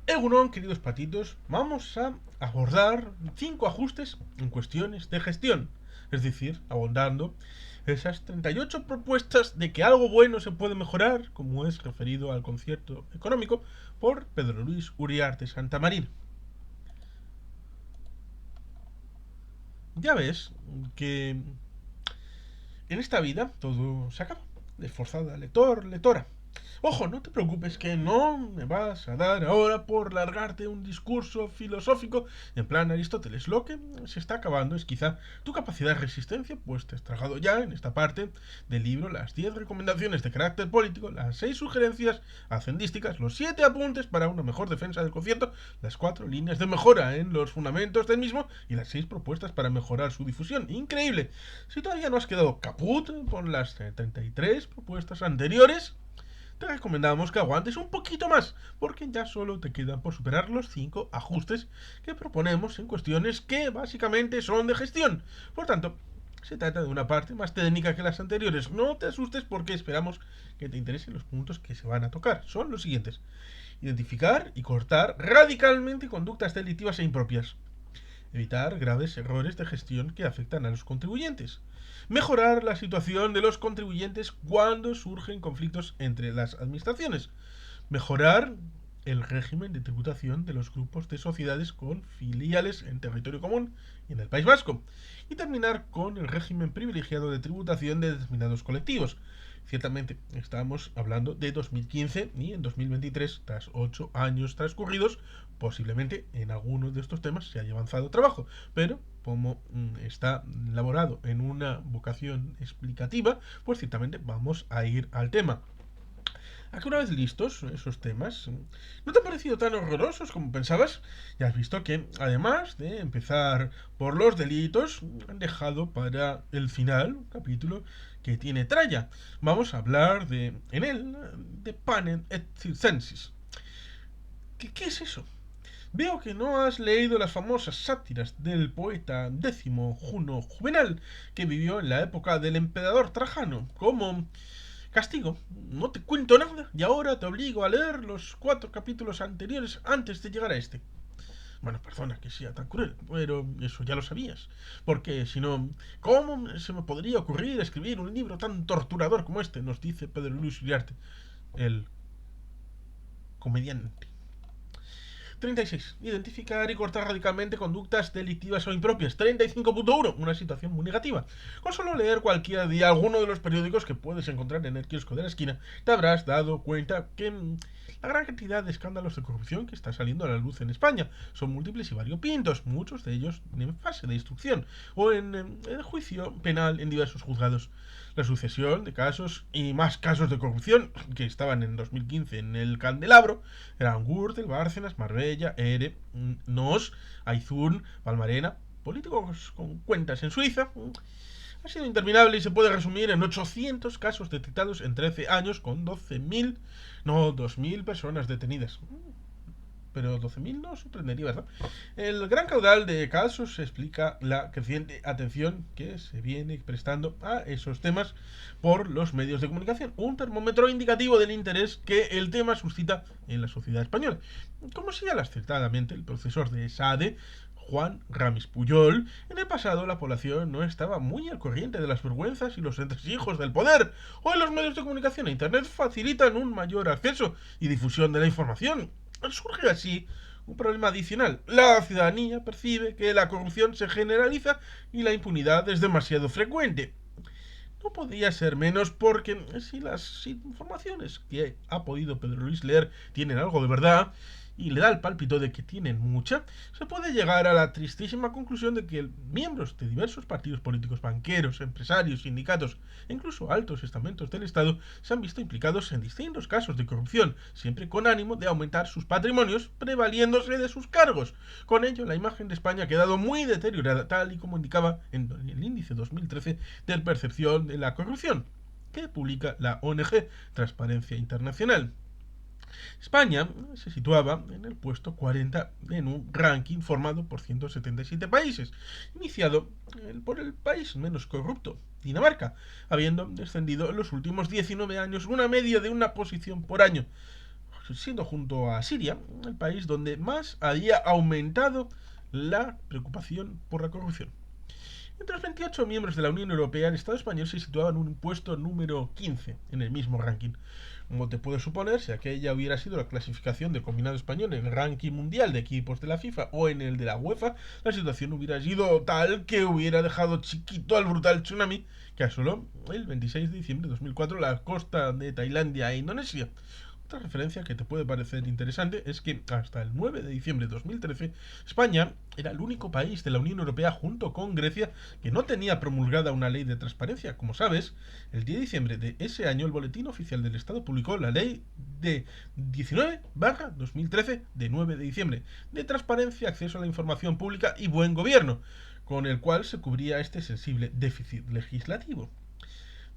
Egunon, queridos patitos, vamos a abordar 5 ajustes en cuestiones de gestión, es decir, abordando esas 38 propuestas de que algo bueno se puede mejorar, como es referido al concierto económico, por Pedro Luis Uriarte Santamarina. Ya ves que en esta vida todo se acaba, esforzada lector, lectora. Ojo, no te preocupes que no me vas a dar ahora por largarte un discurso filosófico en plan Aristóteles. Lo que se está acabando es quizá tu capacidad de resistencia, pues te has tragado ya en esta parte del libro las 10 recomendaciones de carácter político, las 6 sugerencias hacendísticas, los 7 apuntes para una mejor defensa del concierto, las 4 líneas de mejora en los fundamentos del mismo y las 6 propuestas para mejorar su difusión. Increíble. Si todavía no has quedado caput por las 33 propuestas anteriores, te recomendamos que aguantes un poquito más, porque ya solo te quedan por superar los 5 ajustes que proponemos en cuestiones que básicamente son de gestión. Por tanto, se trata de una parte más técnica que las anteriores. No te asustes porque esperamos que te interesen los puntos que se van a tocar. Son los siguientes: identificar y cortar radicalmente conductas delictivas e impropias, evitar graves errores de gestión que afectan a los contribuyentes, mejorar la situación de los contribuyentes cuando surgen conflictos entre las administraciones, mejorar el régimen de tributación de los grupos de sociedades con filiales en territorio común y en el País Vasco, y terminar con el régimen privilegiado de tributación de determinados colectivos. Ciertamente estamos hablando de 2015 y en 2023, tras 8 años transcurridos, posiblemente en algunos de estos temas se haya avanzado trabajo, pero como está elaborado en una vocación explicativa, pues ciertamente vamos a ir al tema. ¿A que una vez listos esos temas, no te han parecido tan horrorosos como pensabas? Ya has visto que, además de empezar por los delitos, han dejado para el final un capítulo que tiene tralla. Vamos a hablar en él de panem et circenses. ¿Qué es eso? Veo que no has leído las famosas sátiras del poeta décimo Juno Juvenal, que vivió en la época del emperador Trajano, como castigo. No te cuento nada y ahora te obligo a leer los 4 capítulos anteriores antes de llegar a este. Bueno, perdona que sea tan cruel, pero eso ya lo sabías. Porque si no, ¿cómo se me podría ocurrir escribir un libro tan torturador como este? Nos dice Pedro Luis Uriarte, el comediante. 36. Identificar y cortar radicalmente conductas delictivas o impropias. 35.1. Una situación muy negativa. Con solo leer cualquier día alguno de los periódicos que puedes encontrar en el kiosco de la esquina, te habrás dado cuenta que la gran cantidad de escándalos de corrupción que está saliendo a la luz en España son múltiples y variopintos, muchos de ellos en fase de instrucción o en juicio penal en diversos juzgados. La sucesión de casos y más casos de corrupción que estaban en 2015 en el Candelabro eran Gürtel, Bárcenas, Marbella, Ere, Nos, Aizún, Palmarena, políticos con cuentas en Suiza. Ha sido interminable y se puede resumir en 800 casos detectados en 13 años con 12.000, no, 2.000 personas detenidas. Pero 12.000 no sorprendería, ¿verdad? El gran caudal de casos explica la creciente atención que se viene prestando a esos temas por los medios de comunicación. Un termómetro indicativo del interés que el tema suscita en la sociedad española. Como señala acertadamente el profesor de SADE, Juan Ramis Puyol, en el pasado la población no estaba muy al corriente de las vergüenzas y los entresijos del poder. Hoy los medios de comunicación e Internet facilitan un mayor acceso y difusión de la información. Surge así un problema adicional. La ciudadanía percibe que la corrupción se generaliza y la impunidad es demasiado frecuente. No podría ser menos porque si las informaciones que ha podido Pedro Luis leer tienen algo de verdad, y le da el pálpito de que tienen mucha, se puede llegar a la tristísima conclusión de que miembros de diversos partidos políticos, banqueros, empresarios, sindicatos e incluso altos estamentos del Estado se han visto implicados en distintos casos de corrupción, siempre con ánimo de aumentar sus patrimonios, prevaliéndose de sus cargos. Con ello, la imagen de España ha quedado muy deteriorada, tal y como indicaba en el índice 2013 de percepción de la corrupción, que publica la ONG Transparencia Internacional. España se situaba en el puesto 40 en un ranking formado por 177 países, iniciado por el país menos corrupto, Dinamarca, habiendo descendido en los últimos 19 años una media de una posición por año. siendo junto a Siria el país donde más había aumentado la preocupación por la corrupción. Entre los 28 miembros de la Unión Europea, el Estado español se situaba en un puesto número 15 en el mismo ranking. Como te puedes suponer, si aquella hubiera sido la clasificación del combinado español en el ranking mundial de equipos de la FIFA o en el de la UEFA, la situación hubiera sido tal que hubiera dejado chiquito al brutal tsunami que asoló el 26 de diciembre de 2004 la costa de Tailandia e Indonesia. Otra referencia que te puede parecer interesante es que hasta el 9 de diciembre de 2013 España era el único país de la Unión Europea junto con Grecia que no tenía promulgada una ley de transparencia. Como sabes, el 10 de diciembre de ese año el Boletín Oficial del Estado publicó la ley de 19/2013 de 9 de diciembre de transparencia, acceso a la información pública y buen gobierno, con el cual se cubría este sensible déficit legislativo.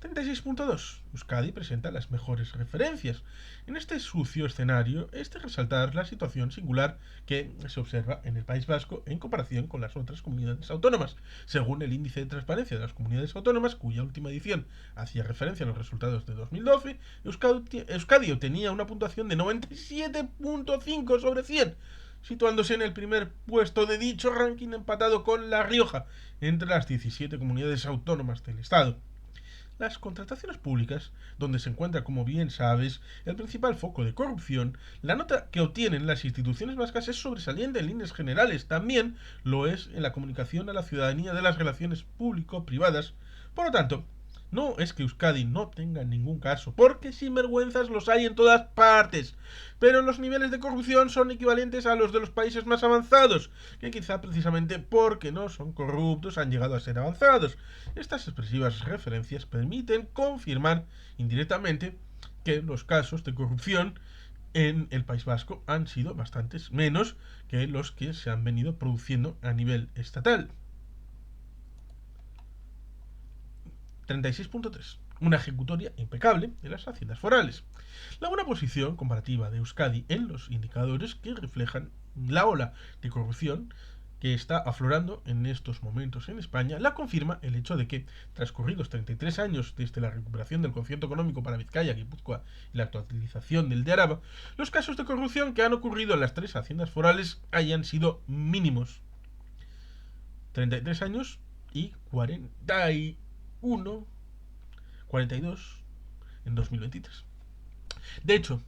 36.2. Euskadi presenta las mejores referencias. En este sucio escenario es de resaltar la situación singular que se observa en el País Vasco en comparación con las otras comunidades autónomas. Según el índice de transparencia de las comunidades autónomas, cuya última edición hacía referencia a los resultados de 2012, Euskadi obtenía una puntuación de 97.5 sobre 100, situándose en el primer puesto de dicho ranking empatado con La Rioja, entre las 17 comunidades autónomas del Estado. Las contrataciones públicas, donde se encuentra, como bien sabes, el principal foco de corrupción, la nota que obtienen las instituciones vascas es sobresaliente en líneas generales, también lo es en la comunicación a la ciudadanía de las relaciones público-privadas. Por lo tanto, no es que Euskadi no tenga ningún caso, porque sinvergüenzas los hay en todas partes, pero los niveles de corrupción son equivalentes a los de los países más avanzados, que quizá precisamente porque no son corruptos han llegado a ser avanzados. Estas expresivas referencias permiten confirmar indirectamente que los casos de corrupción en el País Vasco han sido bastantes menos que los que se han venido produciendo a nivel estatal. 36.3. Una ejecutoria impecable de las haciendas forales. La buena posición comparativa de Euskadi en los indicadores que reflejan la ola de corrupción que está aflorando en estos momentos en España la confirma el hecho de que, transcurridos 33 años desde la recuperación del concierto económico para Vizcaya, Guipúzcoa y la actualización del de Araba, los casos de corrupción que han ocurrido en las tres haciendas forales hayan sido mínimos. 33 años y 42 en 2023. De hecho,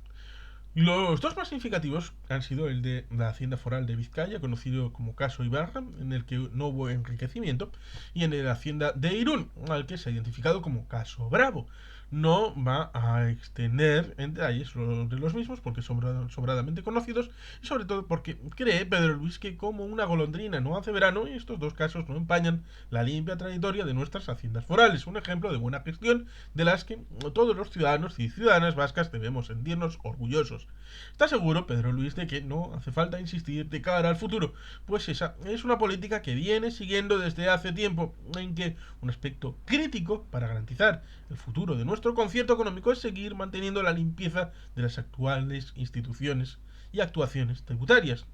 los dos más significativos han sido el de la Hacienda Foral de Vizcaya, conocido como caso Ibarra, en el que no hubo enriquecimiento, y en el de la Hacienda de Irún, al que se ha identificado como caso Bravo. No va a extender en detalles de los mismos porque son sobradamente conocidos y sobre todo porque cree Pedro Luis que como una golondrina no hace verano, estos dos casos no empañan la limpia trayectoria de nuestras haciendas forales, un ejemplo de buena gestión de las que todos los ciudadanos y ciudadanas vascas debemos sentirnos orgullosos. Está seguro Pedro Luis de que no hace falta insistir de cara al futuro, pues esa es una política que viene siguiendo desde hace tiempo, en que un aspecto crítico para garantizar el futuro de nuestro concierto económico es seguir manteniendo la limpieza de las actuales instituciones y actuaciones tributarias,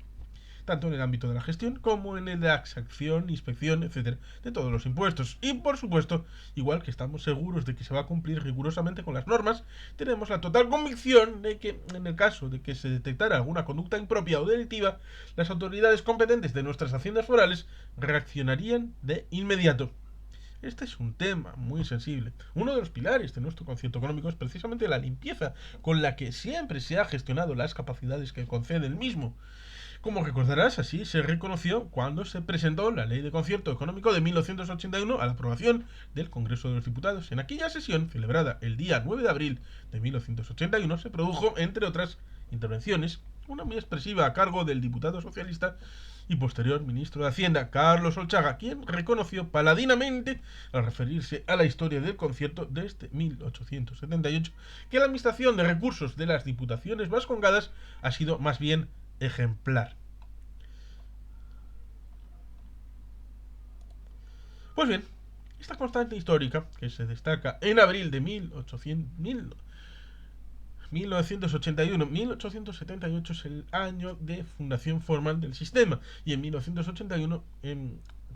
tanto en el ámbito de la gestión como en el de la exacción, inspección, etcétera, de todos los impuestos. Y por supuesto, igual que estamos seguros de que se va a cumplir rigurosamente con las normas, tenemos la total convicción de que en el caso de que se detectara alguna conducta impropia o delictiva, las autoridades competentes de nuestras haciendas forales reaccionarían de inmediato. Este es un tema muy sensible. Uno de los pilares de nuestro concierto económico es precisamente la limpieza con la que siempre se ha gestionado las capacidades que concede el mismo. Como recordarás, así se reconoció cuando se presentó la Ley de Concierto Económico de 1981 a la aprobación del Congreso de los Diputados. En aquella sesión, celebrada el día 9 de abril de 1981, se produjo, entre otras intervenciones, una muy expresiva a cargo del diputado socialista y posterior ministro de Hacienda, Carlos Olchaga, quien reconoció paladinamente, al referirse a la historia del concierto desde 1878, que la administración de recursos de las diputaciones vascongadas ha sido más bien ejemplar. Pues bien, esta constante histórica, que se destaca en abril de 1878 es el año de fundación formal del sistema, y en 1981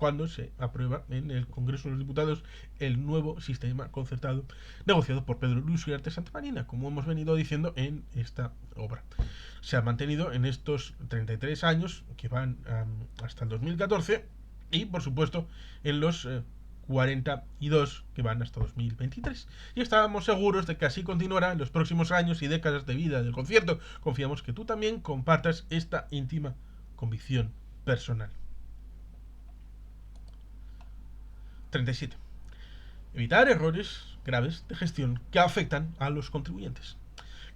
cuando se aprueba en el Congreso de los Diputados el nuevo sistema concertado negociado por Pedro Luis Ugarte Santamarina, como hemos venido diciendo en esta obra. Se ha mantenido en estos 33 años que van hasta el 2014 y, por supuesto, en los 42 que van hasta 2023. Y estábamos seguros de que así continuará en los próximos años y décadas de vida del concierto. Confiamos que tú también compartas esta íntima convicción personal. 37. Evitar errores graves de gestión que afectan a los contribuyentes.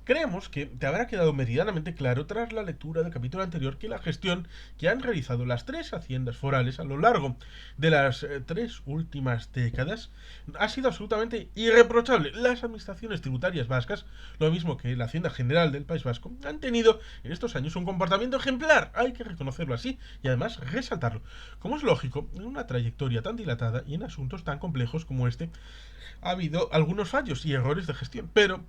Creemos que te habrá quedado meridianamente claro tras la lectura del capítulo anterior que la gestión que han realizado las tres haciendas forales a lo largo de las 3 últimas décadas ha sido absolutamente irreprochable. Las administraciones tributarias vascas, lo mismo que la Hacienda General del País Vasco, han tenido en estos años un comportamiento ejemplar. Hay que reconocerlo así y además resaltarlo. Como es lógico, en una trayectoria tan dilatada y en asuntos tan complejos como este, ha habido algunos fallos y errores de gestión, pero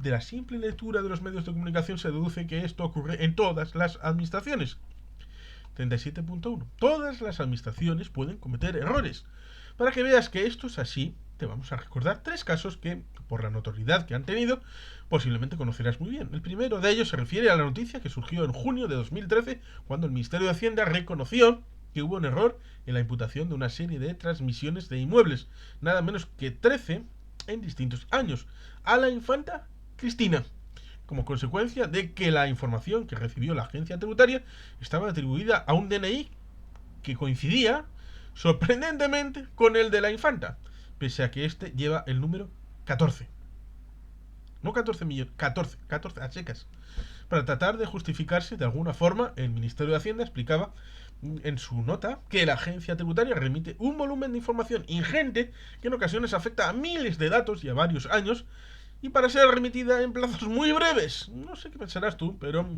de la simple lectura de los medios de comunicación se deduce que esto ocurre en todas las administraciones. 37.1. Todas las administraciones pueden cometer errores. Para que veas que esto es así, te vamos a recordar 3 casos que, por la notoriedad que han tenido, posiblemente conocerás muy bien. El primero de ellos se refiere a la noticia que surgió en junio de 2013, cuando el Ministerio de Hacienda reconoció que hubo un error en la imputación de una serie de transmisiones de inmuebles, nada menos que 13 en distintos años, a la infanta Cristina, como consecuencia de que la información que recibió la agencia tributaria estaba atribuida a un DNI que coincidía sorprendentemente con el de la infanta, pese a que este lleva el número 14. No 14 millones, 14 a secas. Para tratar de justificarse de alguna forma, el Ministerio de Hacienda explicaba en su nota que la agencia tributaria remite un volumen de información ingente que en ocasiones afecta a miles de datos y a varios años, y para ser remitida en plazos muy breves. No sé qué pensarás tú, pero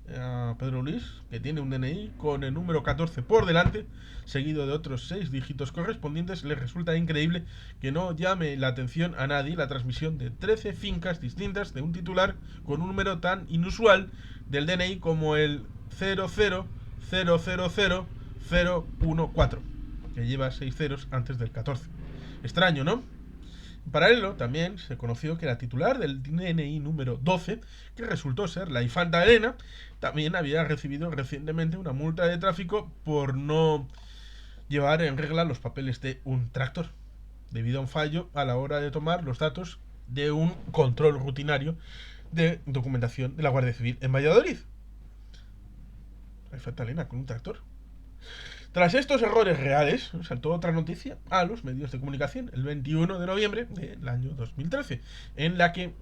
Pedro Luis, que tiene un DNI con el número 14 por delante, seguido de otros 6 dígitos correspondientes, le resulta increíble que no llame la atención a nadie la transmisión de 13 fincas distintas de un titular con un número tan inusual del DNI como el 0000014, que lleva 6 ceros antes del 14. Extraño, ¿no? En paralelo, también se conoció que la titular del DNI número 12, que resultó ser la infanta Elena, también había recibido recientemente una multa de tráfico por no llevar en regla los papeles de un tractor, debido a un fallo a la hora de tomar los datos de un control rutinario de documentación de la Guardia Civil en Valladolid. La infanta Elena con un tractor. Tras estos errores reales, saltó otra noticia a los medios de comunicación el 21 de noviembre del año 2013, en la que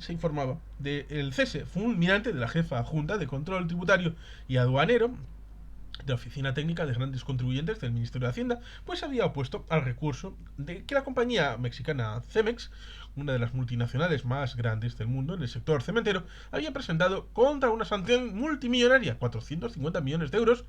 se informaba del cese fulminante de la jefa adjunta de control tributario y aduanero de la Oficina Técnica de Grandes Contribuyentes del Ministerio de Hacienda, pues había opuesto al recurso de que la compañía mexicana Cemex, una de las multinacionales más grandes del mundo en el sector cementero, había presentado contra una sanción multimillonaria, 450 millones de euros,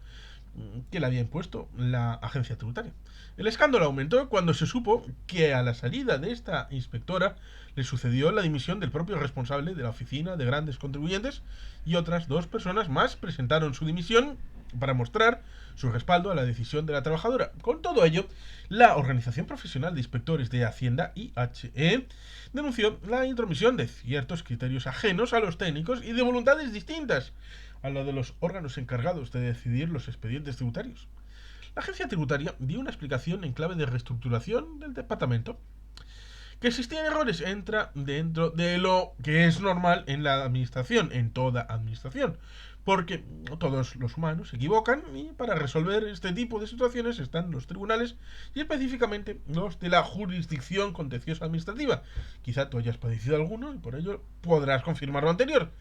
que le había impuesto la agencia tributaria. El escándalo aumentó cuando se supo que a la salida de esta inspectora le sucedió la dimisión del propio responsable de la Oficina de Grandes Contribuyentes, y otras 2 personas más presentaron su dimisión para mostrar su respaldo a la decisión de la trabajadora. Con todo ello, la Organización Profesional de Inspectores de Hacienda, IHE, denunció la intromisión de ciertos criterios ajenos a los técnicos y de voluntades distintas a la de los órganos encargados de decidir los expedientes tributarios. La agencia tributaria dio una explicación en clave de reestructuración del departamento. Que existían errores entra dentro de lo que es normal en la administración, en toda administración, porque todos los humanos se equivocan, y para resolver este tipo de situaciones están los tribunales y específicamente los de la jurisdicción contenciosa administrativa. Quizá tú hayas padecido alguno y por ello podrás confirmar lo anterior,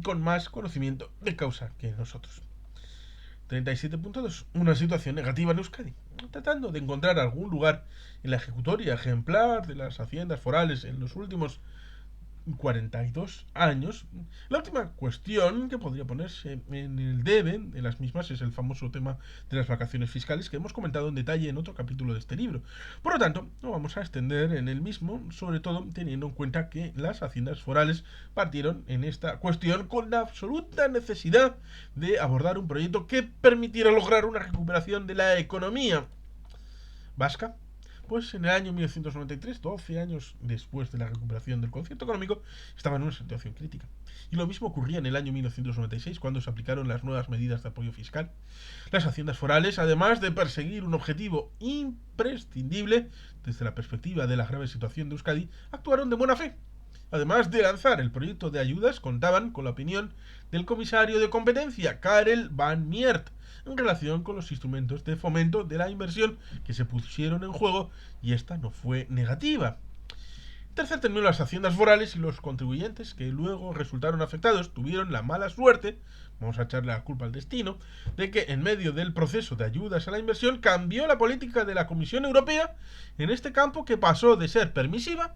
con más conocimiento de causa que nosotros. 37.2. Una situación negativa en Euskadi. Tratando de encontrar algún lugar en la ejecutoria ejemplar de las haciendas forales en los últimos 42 años, la última cuestión que podría ponerse en el debe de las mismas es el famoso tema de las vacaciones fiscales, que hemos comentado en detalle en otro capítulo de este libro. Por lo tanto, no vamos a extender en el mismo, sobre todo teniendo en cuenta que las haciendas forales partieron en esta cuestión con la absoluta necesidad de abordar un proyecto que permitiera lograr una recuperación de la economía. vasca, pues en el año 1993, 12 años después de la recuperación del concierto económico, estaba en una situación crítica. Y lo mismo ocurría en el año 1996, cuando se aplicaron las nuevas medidas de apoyo fiscal. Las haciendas forales, además de perseguir un objetivo imprescindible desde la perspectiva de la grave situación de Euskadi, actuaron de buena fe. Además de lanzar el proyecto de ayudas, contaban con la opinión del comisario de competencia, Karel van Miert, en relación con los instrumentos de fomento de la inversión que se pusieron en juego, y esta no fue negativa. Tercer término, las haciendas forales y los contribuyentes que luego resultaron afectados tuvieron la mala suerte, vamos a echarle la culpa al destino, de que en medio del proceso de ayudas a la inversión cambió la política de la Comisión Europea en este campo, que pasó de ser permisiva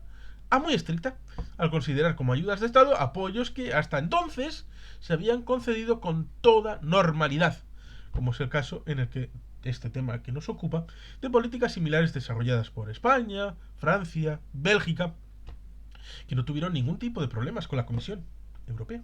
a muy estricta, al considerar como ayudas de Estado apoyos que hasta entonces se habían concedido con toda normalidad, como es el caso en el que este tema que nos ocupa, de políticas similares desarrolladas por España, Francia, Bélgica, que no tuvieron ningún tipo de problemas con la Comisión Europea.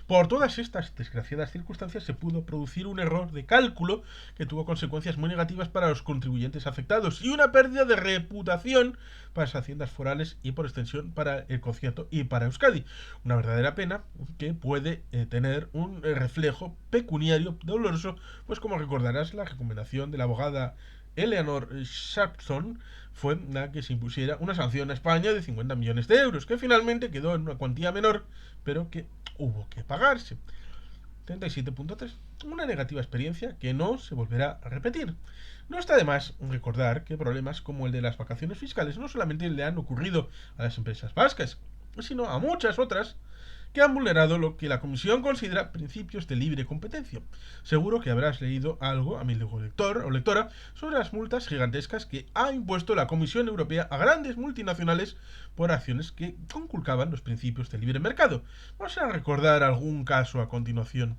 Por todas estas desgraciadas circunstancias se pudo producir un error de cálculo que tuvo consecuencias muy negativas para los contribuyentes afectados y una pérdida de reputación para las haciendas forales y por extensión para el concierto y para Euskadi. Una verdadera pena que puede tener un reflejo pecuniario doloroso, pues como recordarás, la recomendación de la abogada Eleanor Sharpson fue la que se impusiera una sanción a España de 50 millones de euros, que finalmente quedó en una cuantía menor, pero que hubo que pagarse. 37.3. Una negativa experiencia que no se volverá a repetir. No está de más recordar que problemas como el de las vacaciones fiscales no solamente le han ocurrido a las empresas vascas, sino a muchas otras que han vulnerado lo que la Comisión considera principios de libre competencia. Seguro que habrás leído algo, amigo lector o lectora, sobre las multas gigantescas que ha impuesto la Comisión Europea a grandes multinacionales por acciones que conculcaban los principios del libre mercado. Vamos a recordar algún caso a continuación.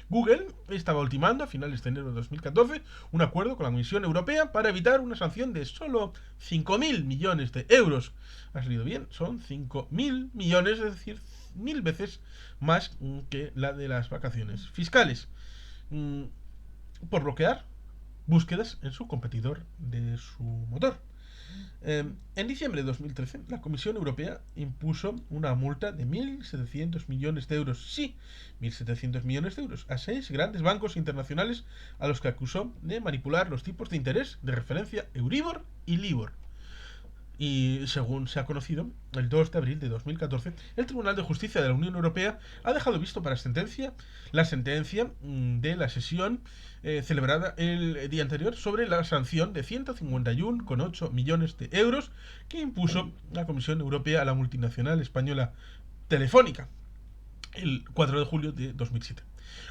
Google estaba ultimando a finales de enero de 2014 un acuerdo con la Comisión Europea para evitar una sanción de solo 5.000 millones de euros. ¿Ha salido bien? Son 5.000 millones, es decir, 1.000 veces más que la de las vacaciones fiscales, por bloquear búsquedas en su competidor de su motor. En diciembre de 2013, la Comisión Europea impuso una multa de 1.700 millones de euros, sí, 1.700 millones de euros, a 6 grandes bancos internacionales a los que acusó de manipular los tipos de interés de referencia Euribor y Libor. Y según se ha conocido, el 2 de abril de 2014, el Tribunal de Justicia de la Unión Europea ha dejado visto para la sentencia de la sesión celebrada el día anterior sobre la sanción de 151,8 millones de euros que impuso la Comisión Europea a la multinacional española Telefónica el 4 de julio de 2007.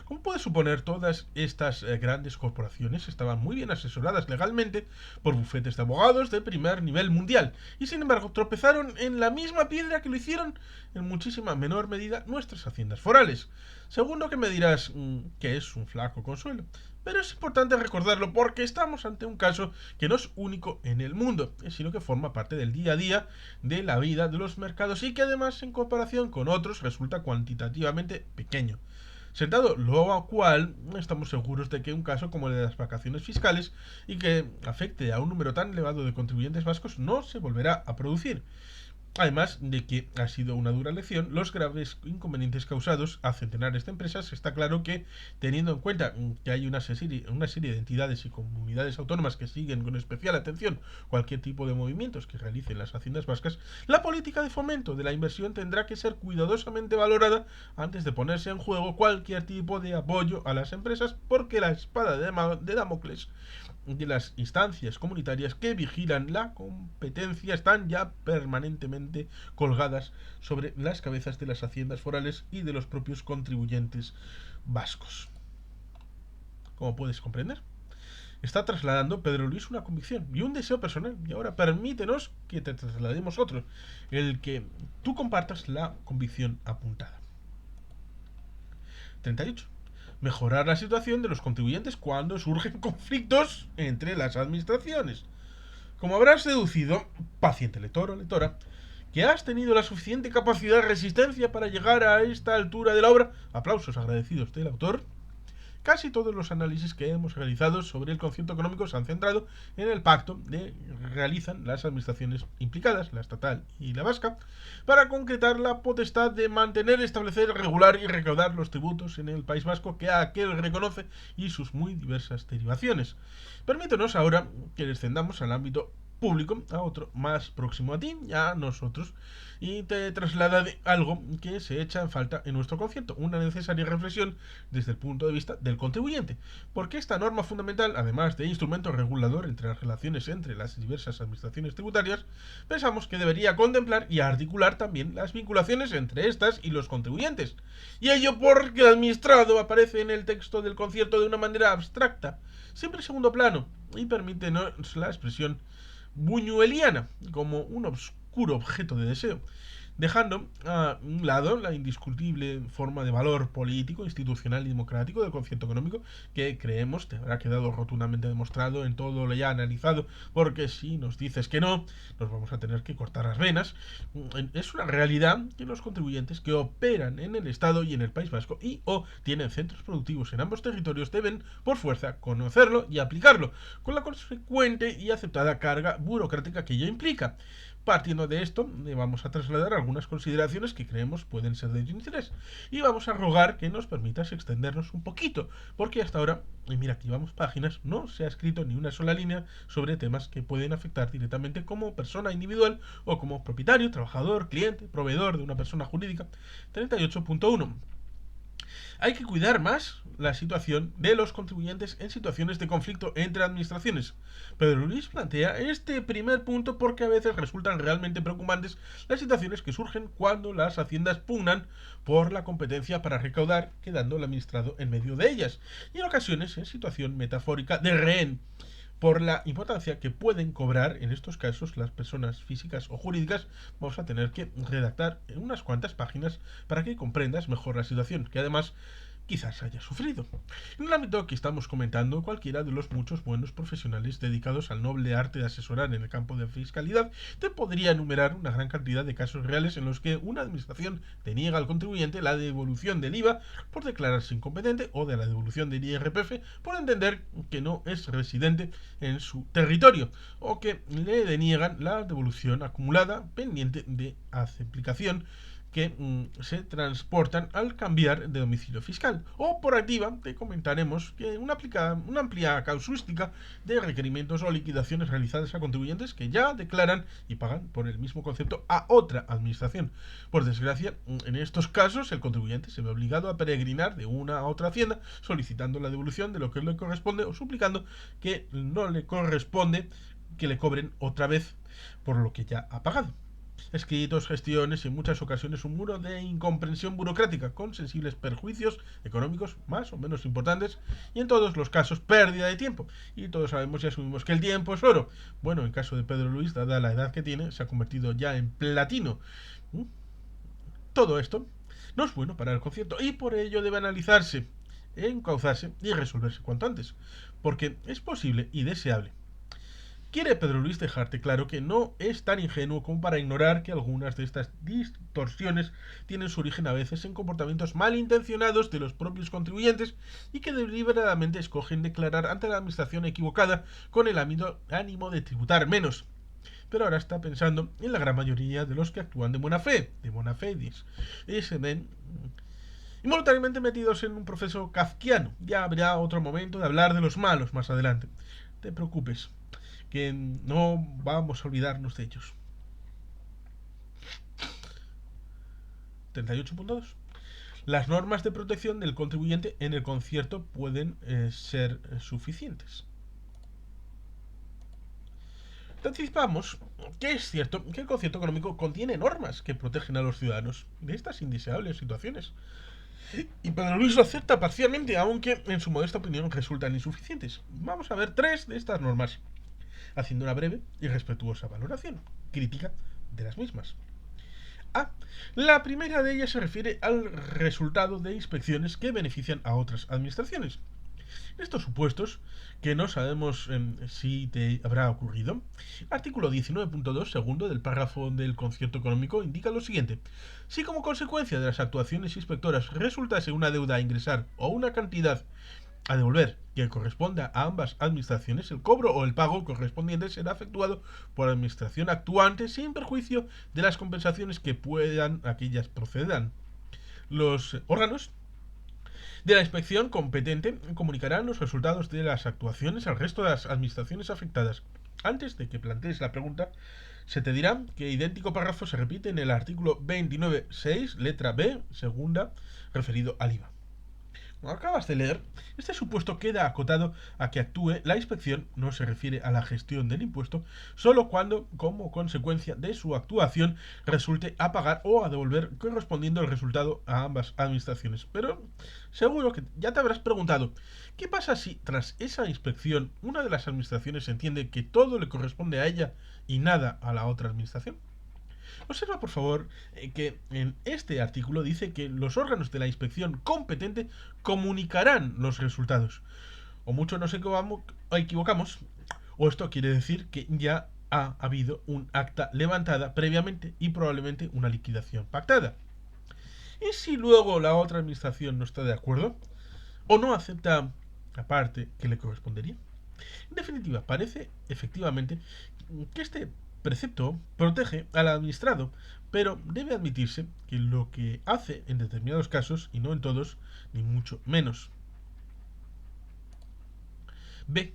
Como puedes suponer, todas estas grandes corporaciones estaban muy bien asesoradas legalmente por bufetes de abogados de primer nivel mundial, y sin embargo tropezaron en la misma piedra que lo hicieron en muchísima menor medida nuestras haciendas forales. Segundo, que me dirás que es un flaco consuelo, pero es importante recordarlo porque estamos ante un caso que no es único en el mundo, sino que forma parte del día a día de la vida de los mercados y que además en comparación con otros resulta cuantitativamente pequeño. Sentado lo cual, estamos seguros de que un caso como el de las vacaciones fiscales y que afecte a un número tan elevado de contribuyentes vascos no se volverá a producir. Además de que ha sido una dura lección los graves inconvenientes causados a centenares de empresas. Está claro que, teniendo en cuenta que hay una serie de entidades y comunidades autónomas que siguen con especial atención cualquier tipo de movimientos que realicen las haciendas vascas, la política de fomento de la inversión tendrá que ser cuidadosamente valorada antes de ponerse en juego cualquier tipo de apoyo a las empresas, porque la espada de Damocles de las instancias comunitarias que vigilan la competencia están ya permanentemente colgadas sobre las cabezas de las haciendas forales y de los propios contribuyentes vascos. Como puedes comprender, está trasladando Pedro Luis una convicción y un deseo personal, y ahora permítenos que te traslademos otro, el que tú compartas la convicción apuntada. 38. Mejorar la situación de los contribuyentes cuando surgen conflictos entre las administraciones. Como habrás deducido, paciente lector o lectora, que has tenido la suficiente capacidad de resistencia para llegar a esta altura de la obra, aplausos agradecidos del autor, Casi todos los análisis que hemos realizado sobre el concierto económico se han centrado en el pacto que realizan las administraciones implicadas, la estatal y la vasca, para concretar la potestad de mantener, establecer, regular y recaudar los tributos en el País Vasco que aquel reconoce y sus muy diversas derivaciones. Permítenos ahora que descendamos al ámbito público, a otro más próximo a ti y a nosotros, y te traslada de algo que se echa en falta en nuestro concierto, una necesaria reflexión desde el punto de vista del contribuyente, porque esta norma fundamental, además de instrumento regulador entre las relaciones entre las diversas administraciones tributarias, pensamos que debería contemplar y articular también las vinculaciones entre estas y los contribuyentes, y ello porque el administrado aparece en el texto del concierto de una manera abstracta, siempre en segundo plano, y permítenos la expresión buñueliana, como un oscuro objeto de deseo, dejando a un lado la indiscutible forma de valor político, institucional y democrático del concierto económico, que creemos te habrá quedado rotundamente demostrado en todo lo ya analizado, porque si nos dices que no, nos vamos a tener que cortar las venas. Es una realidad que los contribuyentes que operan en el Estado y en el País Vasco y o tienen centros productivos en ambos territorios deben, por fuerza, conocerlo y aplicarlo, con la consecuente y aceptada carga burocrática que ello implica. Partiendo de esto, vamos a trasladar algunas consideraciones que creemos pueden ser de interés y vamos a rogar que nos permitas extendernos un poquito, porque hasta ahora, y mira que llevamos páginas, no se ha escrito ni una sola línea sobre temas que pueden afectar directamente como persona individual o como propietario, trabajador, cliente, proveedor de una persona jurídica. 38.1. Hay que cuidar más la situación de los contribuyentes en situaciones de conflicto entre administraciones. Pedro Luis plantea este primer punto porque a veces resultan realmente preocupantes las situaciones que surgen cuando las haciendas pugnan por la competencia para recaudar, quedando el administrado en medio de ellas, y en ocasiones en situación metafórica de rehén, por la importancia que pueden cobrar en estos casos las personas físicas o jurídicas. Vamos a tener que redactar unas cuantas páginas para que comprendas mejor la situación, que además quizás haya sufrido. En el ámbito que estamos comentando, cualquiera de los muchos buenos profesionales dedicados al noble arte de asesorar en el campo de fiscalidad te podría enumerar una gran cantidad de casos reales en los que una administración deniega al contribuyente la devolución del IVA por declararse incompetente o de la devolución del IRPF por entender que no es residente en su territorio, o que le deniegan la devolución acumulada pendiente de aplicación que se transportan al cambiar de domicilio fiscal. O por activa te comentaremos que una amplia casuística de requerimientos o liquidaciones realizadas a contribuyentes que ya declaran y pagan por el mismo concepto a otra administración. Por desgracia, en estos casos el contribuyente se ve obligado a peregrinar de una a otra hacienda solicitando la devolución de lo que le corresponde o suplicando que no le corresponde que le cobren otra vez por lo que ya ha pagado. Escritos, gestiones y en muchas ocasiones un muro de incomprensión burocrática con sensibles perjuicios económicos más o menos importantes y en todos los casos pérdida de tiempo. Y todos sabemos y asumimos que el tiempo es oro. Bueno, en caso de Pedro Luis, dada la edad que tiene, se ha convertido ya en platino. Todo esto no es bueno para el concierto y por ello debe analizarse, encauzarse y resolverse cuanto antes, porque es posible y deseable. Quiere Pedro Luis dejarte claro que no es tan ingenuo como para ignorar que algunas de estas distorsiones tienen su origen a veces en comportamientos malintencionados de los propios contribuyentes y que deliberadamente escogen declarar ante la administración equivocada con el ánimo de tributar menos. Pero ahora está pensando en la gran mayoría de los que actúan de buena fe, y se ven involuntariamente metidos en un proceso kafkiano. Ya habrá otro momento de hablar de los malos más adelante. No te preocupes, que no vamos a olvidarnos de ellos. 38.2. Las normas de protección del contribuyente en el concierto pueden ser suficientes. Te anticipamos que es cierto que el concierto económico contiene normas que protegen a los ciudadanos de estas indeseables situaciones. Y Pedro Luis lo acepta parcialmente, aunque en su modesta opinión resultan insuficientes. Vamos a ver 3 de estas normas, haciendo una breve y respetuosa valoración crítica de las mismas. La primera de ellas se refiere al resultado de inspecciones que benefician a otras administraciones. En estos supuestos, que no sabemos si te habrá ocurrido, artículo 19.2 segundo del párrafo del concierto económico indica lo siguiente: si como consecuencia de las actuaciones inspectoras resultase una deuda a ingresar o una cantidad a devolver que corresponda a ambas administraciones, el cobro o el pago correspondiente será efectuado por la administración actuante sin perjuicio de las compensaciones que puedan aquellas procedan. Los órganos de la inspección competente comunicarán los resultados de las actuaciones al resto de las administraciones afectadas. Antes de que plantees la pregunta, se te dirá que idéntico párrafo se repite en el artículo 29.6, letra B, segunda, referido al IVA. Como acabas de leer, este supuesto queda acotado a que actúe la inspección, no se refiere a la gestión del impuesto, solo cuando, como consecuencia de su actuación, resulte a pagar o a devolver correspondiendo el resultado a ambas administraciones. Pero seguro que ya te habrás preguntado, ¿qué pasa si tras esa inspección una de las administraciones entiende que todo le corresponde a ella y nada a la otra administración? Observa, por favor, que en este artículo dice que los órganos de la inspección competente comunicarán los resultados. O mucho nos equivocamos, o esto quiere decir que ya ha habido un acta levantada previamente y probablemente una liquidación pactada. ¿Y si luego la otra administración no está de acuerdo o no acepta la parte que le correspondería? En definitiva, parece efectivamente que este precepto protege al administrado, pero debe admitirse que lo que hace en determinados casos, y no en todos, ni mucho menos. B.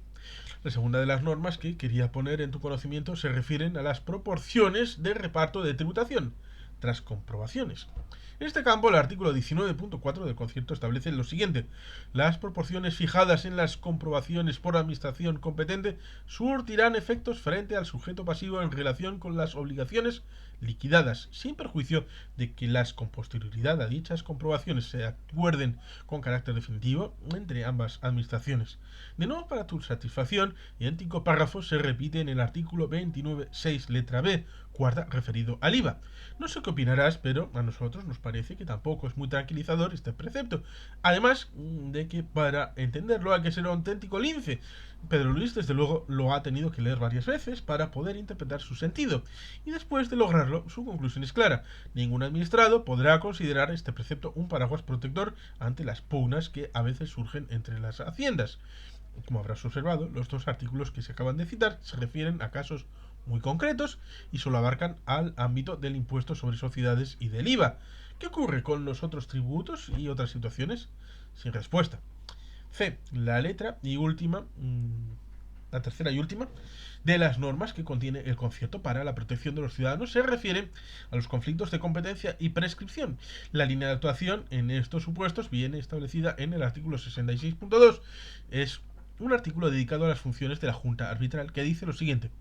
La segunda de las normas que quería poner en tu conocimiento se refieren a las proporciones de reparto de tributación, tras comprobaciones. En este campo, el artículo 19.4 del concierto establece lo siguiente: las proporciones fijadas en las comprobaciones por administración competente surtirán efectos frente al sujeto pasivo en relación con las obligaciones liquidadas, sin perjuicio de que las con posterioridad a dichas comprobaciones se acuerden con carácter definitivo entre ambas administraciones. De nuevo, para tu satisfacción, idéntico párrafo se repite en el artículo 29.6, letra B, cuarta, referido al IVA. No sé qué opinarás, pero a nosotros nos parece que tampoco es muy tranquilizador este precepto. Además de que para entenderlo hay que ser un auténtico lince. Pedro Luis, desde luego, lo ha tenido que leer varias veces para poder interpretar su sentido. Y después de lograrlo, su conclusión es clara: ningún administrado podrá considerar este precepto un paraguas protector ante las pugnas que a veces surgen entre las haciendas. Como habrás observado, los dos artículos que se acaban de citar se refieren a casos muy concretos y solo abarcan al ámbito del impuesto sobre sociedades y del IVA. ¿Qué ocurre con los otros tributos y otras situaciones? Sin respuesta. C. La letra y última, la tercera y última de las normas que contiene el concierto para la protección de los ciudadanos se refiere a los conflictos de competencia y prescripción. La línea de actuación en estos supuestos viene establecida en el artículo 66.2. Es un artículo dedicado a las funciones de la Junta Arbitral que dice lo siguiente: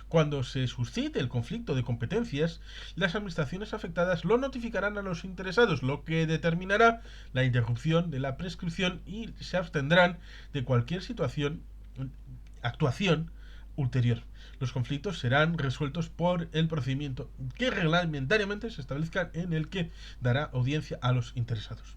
cuando se suscite el conflicto de competencias, las administraciones afectadas lo notificarán a los interesados, lo que determinará la interrupción de la prescripción y se abstendrán de cualquier actuación ulterior. Los conflictos serán resueltos por el procedimiento que reglamentariamente se establezca, en el que dará audiencia a los interesados.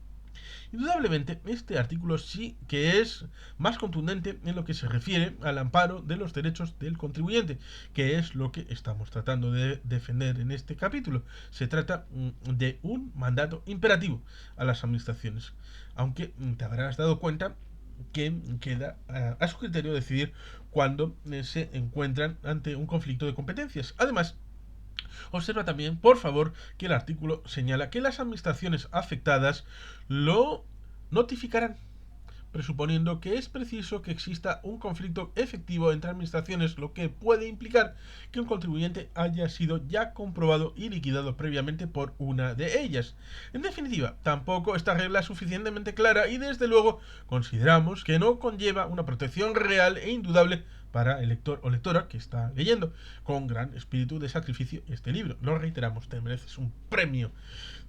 Indudablemente, este artículo sí que es más contundente en lo que se refiere al amparo de los derechos del contribuyente, que es lo que estamos tratando de defender en este capítulo. Se trata de un mandato imperativo a las administraciones, aunque te habrás dado cuenta que queda a su criterio decidir cuando se encuentran ante un conflicto de competencias. Además, observa también, por favor, que el artículo señala que las administraciones afectadas lo notificarán, presuponiendo que es preciso que exista un conflicto efectivo entre administraciones, lo que puede implicar que un contribuyente haya sido ya comprobado y liquidado previamente por una de ellas. En definitiva, tampoco esta regla es suficientemente clara y desde luego consideramos que no conlleva una protección real e indudable para el lector o lectora que está leyendo con gran espíritu de sacrificio este libro. Lo reiteramos, te mereces un premio.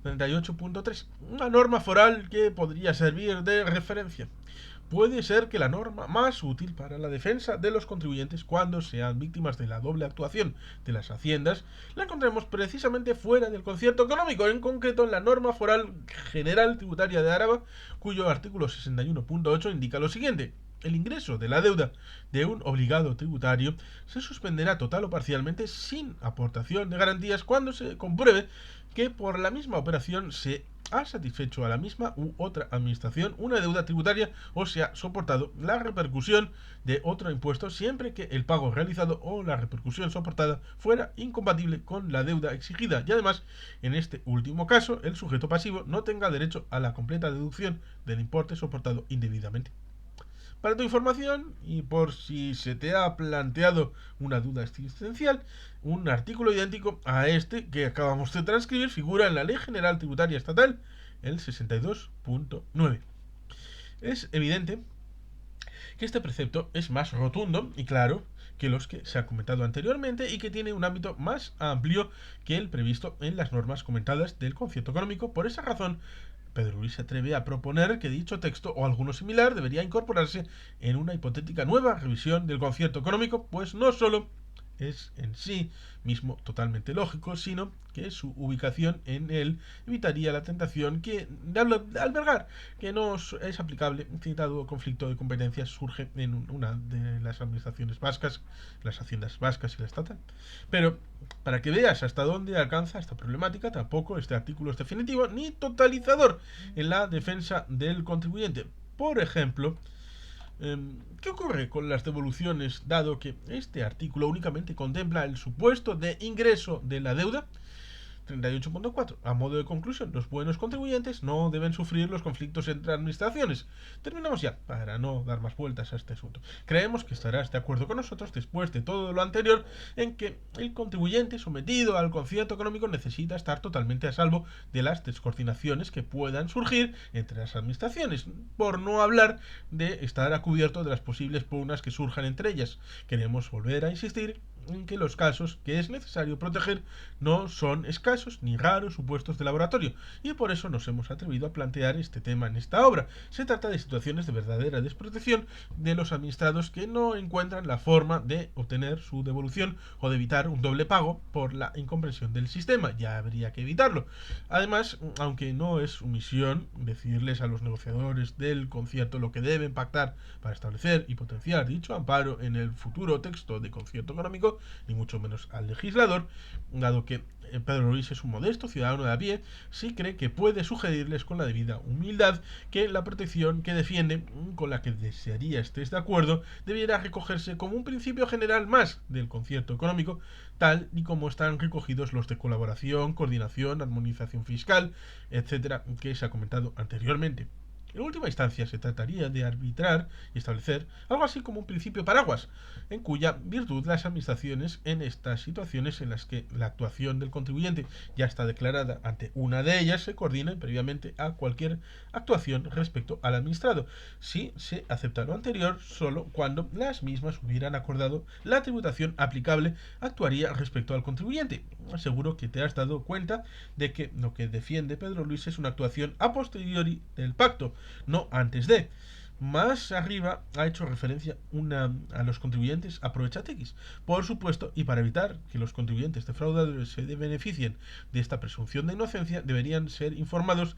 38.3. Una norma foral que podría servir de referencia. Puede ser que la norma más útil para la defensa de los contribuyentes cuando sean víctimas de la doble actuación de las haciendas la encontremos precisamente fuera del concierto económico, en concreto en la norma foral general tributaria de Araba, cuyo artículo 61.8 indica lo siguiente: el ingreso de la deuda de un obligado tributario se suspenderá total o parcialmente sin aportación de garantías cuando se compruebe que por la misma operación se ha satisfecho a la misma u otra administración una deuda tributaria o se ha soportado la repercusión de otro impuesto siempre que el pago realizado o la repercusión soportada fuera incompatible con la deuda exigida y además, en este último caso, el sujeto pasivo no tenga derecho a la completa deducción del importe soportado indebidamente. Para tu información y por si se te ha planteado una duda existencial, un artículo idéntico a este que acabamos de transcribir figura en la Ley General Tributaria Estatal, el 62.9. Es evidente que este precepto es más rotundo y claro que los que se ha comentado anteriormente y que tiene un ámbito más amplio que el previsto en las normas comentadas del concierto económico. Por esa razón, Pedro Luis se atreve a proponer que dicho texto o alguno similar debería incorporarse en una hipotética nueva revisión del concierto económico, pues no solo es en sí mismo totalmente lógico, sino que su ubicación en él evitaría la tentación de albergar que no es aplicable citado conflicto de competencias surge en una de las administraciones vascas, las haciendas vascas y la estatal. Pero para que veas hasta dónde alcanza esta problemática, tampoco este artículo es definitivo ni totalizador en la defensa del contribuyente. Por ejemplo, ¿qué ocurre con las devoluciones dado que este artículo únicamente contempla el supuesto de ingreso de la deuda? 38.4. A modo de conclusión, los buenos contribuyentes no deben sufrir los conflictos entre administraciones. Terminamos ya, para no dar más vueltas a este asunto. Creemos que estarás de acuerdo con nosotros, después de todo lo anterior, en que el contribuyente sometido al concierto económico necesita estar totalmente a salvo de las descoordinaciones que puedan surgir entre las administraciones, por no hablar de estar a cubierto de las posibles pugnas que surjan entre ellas. Queremos volver a insistir en que los casos que es necesario proteger no son escasos ni raros supuestos de laboratorio, y por eso nos hemos atrevido a plantear este tema en esta obra. Se trata de situaciones de verdadera desprotección de los administrados que no encuentran la forma de obtener su devolución o de evitar un doble pago por la incomprensión del sistema. Ya habría que evitarlo. Además, aunque no es su misión decirles a los negociadores del concierto lo que deben pactar para establecer y potenciar dicho amparo en el futuro texto de concierto económico, ni mucho menos al legislador, dado que Pedro Luis es un modesto ciudadano de a pie, sí cree que puede sugerirles con la debida humildad que la protección que defiende, con la que desearía estés de acuerdo, debiera recogerse como un principio general más del concierto económico, tal y como están recogidos los de colaboración, coordinación, armonización fiscal, etcétera, que se ha comentado anteriormente. En última instancia, se trataría de arbitrar y establecer algo así como un principio paraguas, en cuya virtud las administraciones en estas situaciones en las que la actuación del contribuyente ya está declarada ante una de ellas se coordinen previamente a cualquier actuación respecto al administrado, si se acepta lo anterior solo cuando las mismas hubieran acordado la tributación aplicable actuaría respecto al contribuyente. Seguro que te has dado cuenta de que lo que defiende Pedro Luis es una actuación a posteriori del pacto, no antes de. Más arriba ha hecho referencia a los contribuyentes aprovechatequis, por supuesto, y para evitar que los contribuyentes defraudadores se beneficien de esta presunción de inocencia, deberían ser informados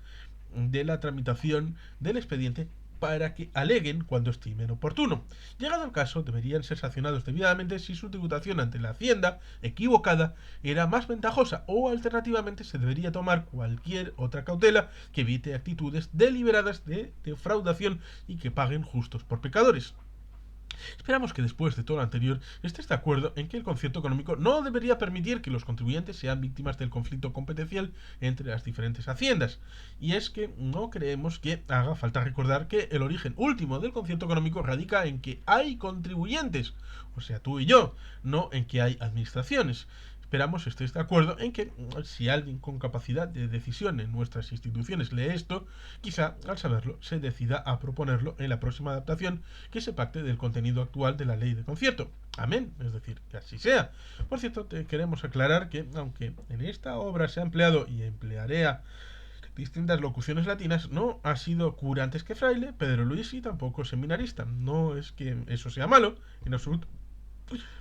de la tramitación del expediente para que aleguen cuando estimen oportuno. Llegado el caso, deberían ser sancionados debidamente si su tributación ante la hacienda equivocada era más ventajosa o alternativamente se debería tomar cualquier otra cautela que evite actitudes deliberadas de defraudación y que paguen justos por pecadores. Esperamos que después de todo lo anterior estés de acuerdo en que el concierto económico no debería permitir que los contribuyentes sean víctimas del conflicto competencial entre las diferentes haciendas. Y es que no creemos que haga falta recordar que el origen último del concierto económico radica en que hay contribuyentes, o sea, tú y yo, no en que hay administraciones. Esperamos estés de acuerdo en que si alguien con capacidad de decisión en nuestras instituciones lee esto, quizá al saberlo se decida a proponerlo en la próxima adaptación que se pacte del contenido actual de la ley de concierto. Amén, es decir, que así sea. Por cierto, te queremos aclarar que, aunque en esta obra se ha empleado y emplearé a distintas locuciones latinas, no ha sido cura antes que fraile, Pedro Luis, y tampoco seminarista. No es que eso sea malo, en absoluto.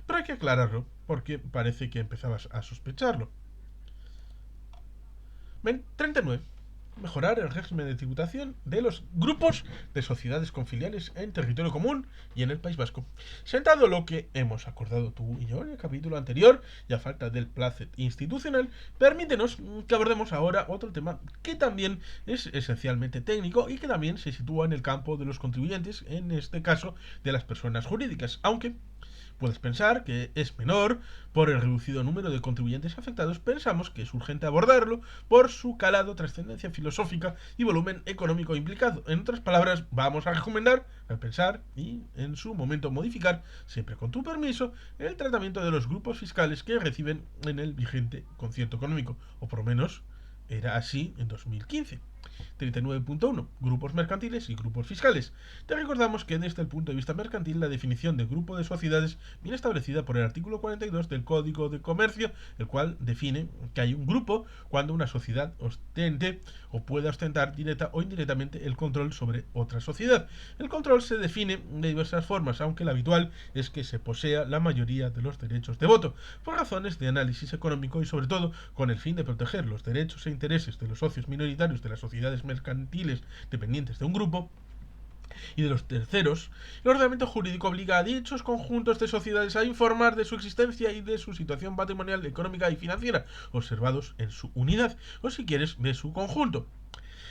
Pero hay que aclararlo, porque parece que empezabas a sospecharlo. 39. mejorar el régimen de tributación de los grupos de sociedades con filiales en territorio común y en el País Vasco. Sentado lo que hemos acordado tú y yo en el capítulo anterior, y a falta del placet institucional, permítenos que abordemos ahora otro tema que también es esencialmente técnico y que también se sitúa en el campo de los contribuyentes, en este caso de las personas jurídicas, aunque puedes pensar que es menor por el reducido número de contribuyentes afectados. Pensamos que es urgente abordarlo por su calado, trascendencia filosófica y volumen económico implicado. En otras palabras, vamos a recomendar, repensar y, en su momento, modificar, siempre con tu permiso, el tratamiento de los grupos fiscales que reciben en el vigente concierto económico, o por lo menos era así en 2015. 39.1. Grupos mercantiles y grupos fiscales. Te recordamos que desde el punto de vista mercantil la definición de grupo de sociedades viene establecida por el artículo 42 del Código de Comercio, el cual define que hay un grupo cuando una sociedad ostente o pueda ostentar directa o indirectamente el control sobre otra sociedad. El control se define de diversas formas, aunque la habitual es que se posea la mayoría de los derechos de voto, por razones de análisis económico y sobre todo con el fin de proteger los derechos e intereses de los socios minoritarios de las sociedades mercantiles dependientes de un grupo y de los terceros. El ordenamiento jurídico obliga a dichos conjuntos de sociedades a informar de su existencia y de su situación patrimonial, económica y financiera, observados en su unidad, o si quieres, de su conjunto.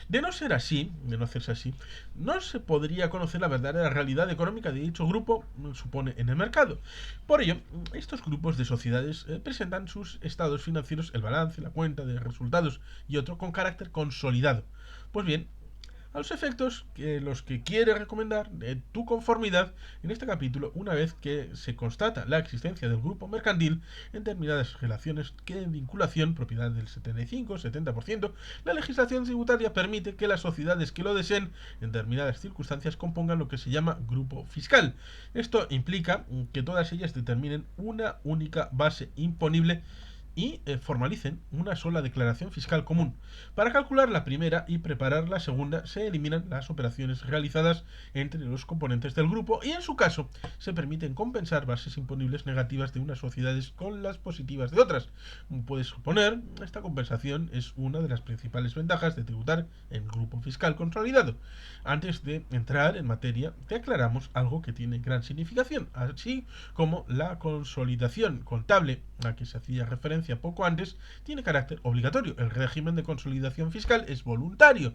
De no ser así, de no hacerse así, no se podría conocer la verdadera realidad económica de dicho grupo supone en el mercado. Por ello, estos grupos de sociedades presentan sus estados financieros, el balance, la cuenta de resultados y otro con carácter consolidado. Pues bien, a los efectos que los que quiere recomendar de tu conformidad en este capítulo, una vez que se constata la existencia del grupo mercantil en determinadas relaciones que en vinculación, propiedad del 75-70%, la legislación tributaria permite que las sociedades que lo deseen en determinadas circunstancias compongan lo que se llama grupo fiscal. Esto implica que todas ellas determinen una única base imponible y formalicen una sola declaración fiscal común. Para calcular la primera y preparar la segunda se eliminan las operaciones realizadas entre los componentes del grupo y en su caso se permiten compensar bases imponibles negativas de unas sociedades con las positivas de otras. Como puedes suponer, esta compensación es una de las principales ventajas de tributar en grupo fiscal consolidado. Antes de entrar en materia, te aclaramos algo que tiene gran significación, así como la consolidación contable a que se hacía referencia poco antes tiene carácter obligatorio. El régimen de consolidación fiscal es voluntario.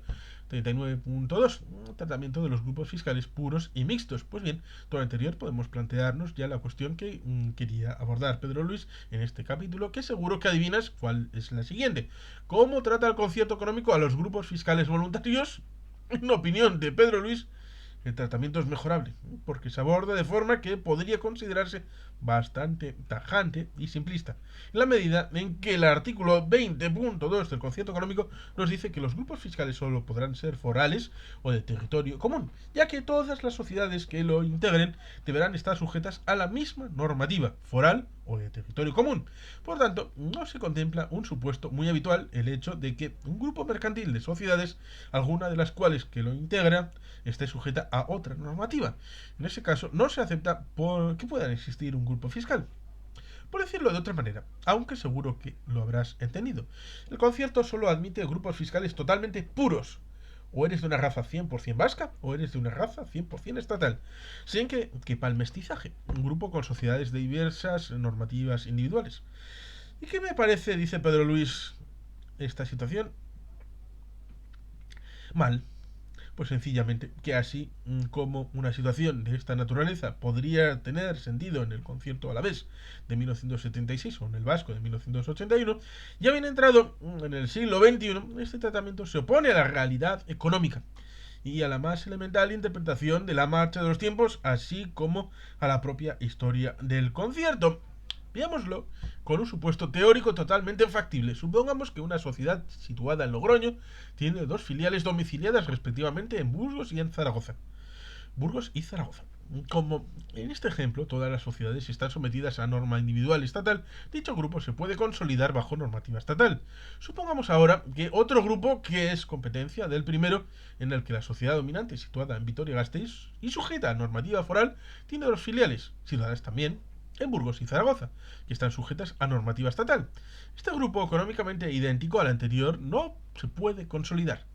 39.2. Tratamiento de los grupos fiscales puros y mixtos. Pues bien, todo lo anterior podemos plantearnos ya la cuestión que quería abordar Pedro Luis en este capítulo, que seguro que adivinas cuál es la siguiente. ¿Cómo trata el concierto económico a los grupos fiscales voluntarios? En opinión de Pedro Luis, el tratamiento es mejorable, porque se aborda de forma que podría considerarse bastante tajante y simplista, en la medida en que el artículo 20.2 del concierto económico nos dice que los grupos fiscales solo podrán ser forales o de territorio común, ya que todas las sociedades que lo integren deberán estar sujetas a la misma normativa foral o de territorio común. Por tanto, no se contempla un supuesto muy habitual, el hecho de que un grupo mercantil de sociedades, alguna de las cuales que lo integra, esté sujeta a otra normativa. En ese caso, no se acepta que pueda existir un grupo fiscal. Por decirlo de otra manera, aunque seguro que lo habrás entendido, el concierto solo admite grupos fiscales totalmente puros. O eres de una raza 100% vasca o eres de una raza 100% estatal, sin que quepa el mestizaje, un grupo con sociedades de diversas normativas individuales. ¿Y qué me parece, dice Pedro Luis, esta situación? Mal. Pues sencillamente que así como una situación de esta naturaleza podría tener sentido en el concierto alavés de 1976 o en el vasco de 1981, ya bien entrado en el siglo XXI, este tratamiento se opone a la realidad económica y a la más elemental interpretación de la marcha de los tiempos, así como a la propia historia del concierto. Veámoslo con un supuesto teórico totalmente factible. Supongamos que una sociedad situada en Logroño tiene dos filiales domiciliadas respectivamente en Burgos y en Zaragoza. Burgos y Zaragoza. Como en este ejemplo todas las sociedades están sometidas a norma individual estatal, dicho grupo se puede consolidar bajo normativa estatal. Supongamos ahora que otro grupo que es competencia del primero, en el que la sociedad dominante situada en Vitoria-Gasteiz y sujeta a normativa foral tiene dos filiales, situadas también en Burgos y Zaragoza, que están sujetas a normativa estatal. Este grupo económicamente idéntico al anterior no se puede consolidar.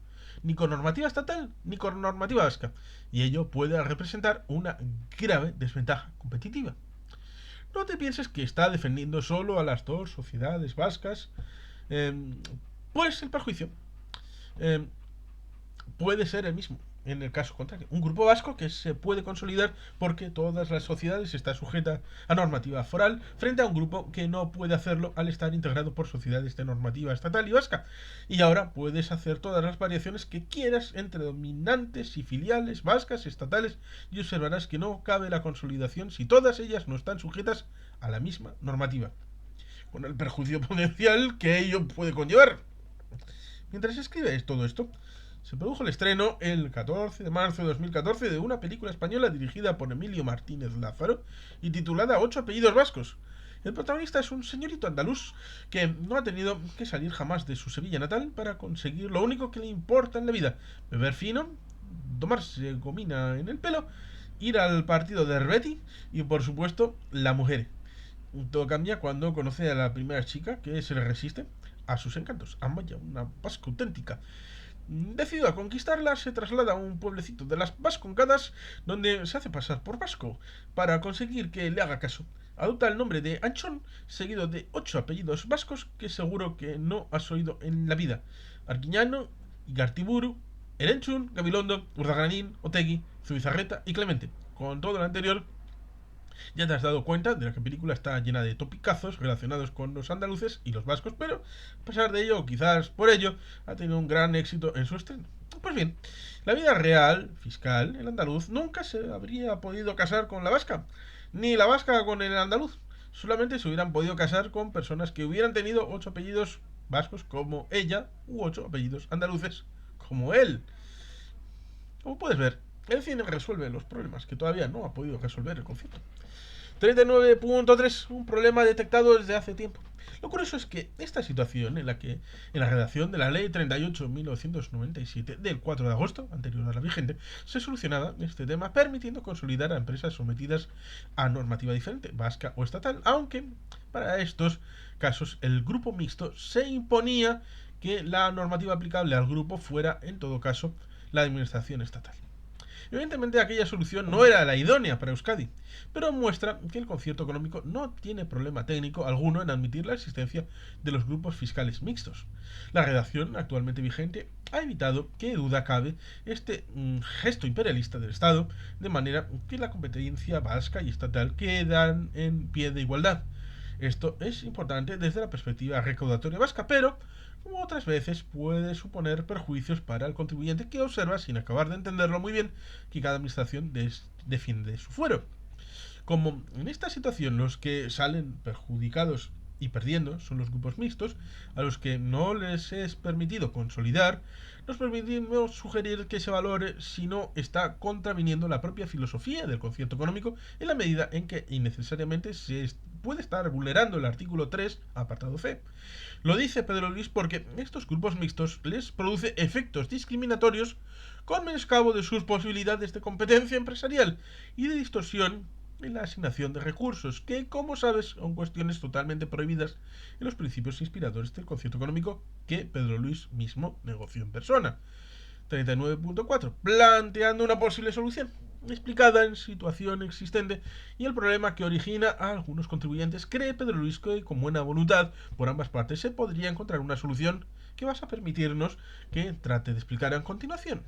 ni con normativa estatal ni con normativa vasca, y ello puede representar una grave desventaja competitiva. No te pienses que está defendiendo solo a las dos sociedades vascas, eh, pues el perjuicio eh, puede ser el mismo. En el caso contrario, un grupo vasco que se puede consolidar porque todas las sociedades están sujetas a normativa foral frente a un grupo que no puede hacerlo al estar integrado por sociedades de normativa estatal y vasca. Y ahora puedes hacer todas las variaciones que quieras entre dominantes y filiales vascas, estatales, y observarás que no cabe la consolidación si todas ellas no están sujetas a la misma normativa, con el perjuicio potencial que ello puede conllevar. Mientras escribes todo esto, se produjo el estreno el 14 de marzo de 2014 de una película española dirigida por Emilio Martínez Lázaro y titulada Ocho apellidos vascos. El protagonista es un señorito andaluz que no ha tenido que salir jamás de su Sevilla natal para conseguir lo único que le importa en la vida: beber fino, tomarse gomina en el pelo, ir al partido de Herbeti y, por supuesto, la mujer. Todo cambia cuando conoce a la primera chica que se le resiste a sus encantos. Amaya, una vasca auténtica. Decidido a conquistarla, se traslada a un pueblecito de las Vascongadas, donde se hace pasar por vasco para conseguir que le haga caso. Adopta el nombre de Anchón, seguido de 8 apellidos vascos que seguro que no has oído en la vida: Arguiñano, Igartiburu, Erenchun, Gabilondo, Urdangarín, Otegui, Zubizarreta y Clemente. Con todo lo anterior, ya te has dado cuenta de que la película está llena de topicazos relacionados con los andaluces y los vascos, pero a pesar de ello, o quizás por ello, ha tenido un gran éxito en su estreno. Pues bien, la vida real, fiscal, el andaluz nunca se habría podido casar con la vasca, ni la vasca con el andaluz. Solamente se hubieran podido casar con personas que hubieran tenido 8 apellidos vascos como ella, u 8 apellidos andaluces como él. Como puedes ver, el cine resuelve los problemas que todavía no ha podido resolver el conflicto. 39.3, un problema detectado desde hace tiempo. Lo curioso es que esta situación en la redacción de la ley 38.1997 del 4 de agosto, anterior a la vigente, se solucionaba este tema permitiendo consolidar a empresas sometidas a normativa diferente, vasca o estatal, aunque para estos casos el grupo mixto se imponía que la normativa aplicable al grupo fuera en todo caso la administración estatal. Evidentemente aquella solución no era la idónea para Euskadi, pero muestra que el concierto económico no tiene problema técnico alguno en admitir la existencia de los grupos fiscales mixtos. La redacción actualmente vigente ha evitado que duda cabe este gesto imperialista del Estado, de manera que la competencia vasca y estatal quedan en pie de igualdad. Esto es importante desde la perspectiva recaudatoria vasca, pero como otras veces puede suponer perjuicios para el contribuyente que observa, sin acabar de entenderlo muy bien, que cada administración defiende su fuero. Como en esta situación los que salen perjudicados y perdiendo son los grupos mixtos, a los que no les es permitido consolidar, nos permitimos sugerir que se valore si no está contraviniendo la propia filosofía del concierto económico, en la medida en que innecesariamente se puede estar vulnerando el artículo 3, apartado C. Lo dice Pedro Luis porque estos grupos mixtos les produce efectos discriminatorios con menoscabo de sus posibilidades de competencia empresarial y de distorsión en la asignación de recursos, que, como sabes, son cuestiones totalmente prohibidas en los principios inspiradores del concierto económico que Pedro Luis mismo negoció en persona. 39.4. Planteando una posible solución explicada en situación existente y el problema que origina a algunos contribuyentes, cree Pedro Luis que con buena voluntad por ambas partes se podría encontrar una solución que vas a permitirnos que trate de explicar a continuación.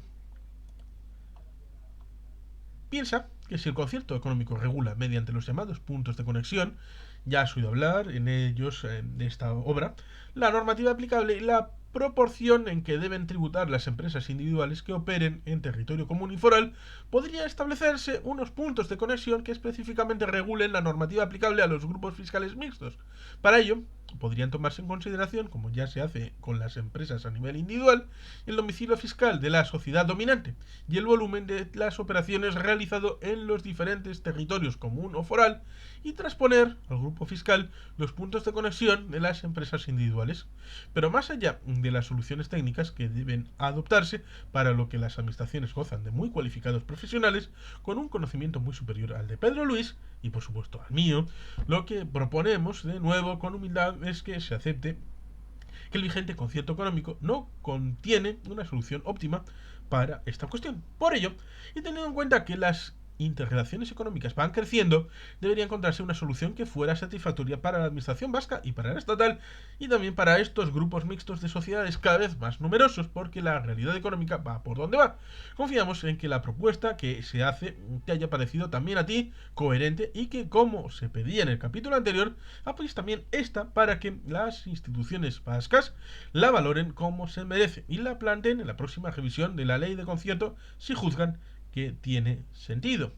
Piensa que si el concierto económico regula mediante los llamados puntos de conexión, ya has oído hablar en ellos en esta obra, la normativa aplicable y la proporción en que deben tributar las empresas individuales que operen en territorio común y foral, podría establecerse unos puntos de conexión que específicamente regulen la normativa aplicable a los grupos fiscales mixtos. Para ello, podrían tomarse en consideración, como ya se hace con las empresas a nivel individual, el domicilio fiscal de la sociedad dominante y el volumen de las operaciones realizado en los diferentes territorios común o foral, y transponer al grupo fiscal los puntos de conexión de las empresas individuales. Pero más allá de las soluciones técnicas que deben adoptarse, para lo que las administraciones gozan de muy cualificados profesionales con un conocimiento muy superior al de Pedro Luis y por supuesto al mío, lo que proponemos de nuevo con humildad es que se acepte que el vigente concierto económico no contiene una solución óptima para esta cuestión. Por ello, y teniendo en cuenta que las interrelaciones económicas van creciendo, debería encontrarse una solución que fuera satisfactoria para la administración vasca y para la estatal, y también para estos grupos mixtos de sociedades cada vez más numerosos, porque la realidad económica va por donde va. Confiamos en que la propuesta que se hace te haya parecido también a ti coherente y que, como se pedía en el capítulo anterior, apoyes también esta para que las instituciones vascas la valoren como se merece y la planteen en la próxima revisión de la ley de concierto si juzgan que tiene sentido.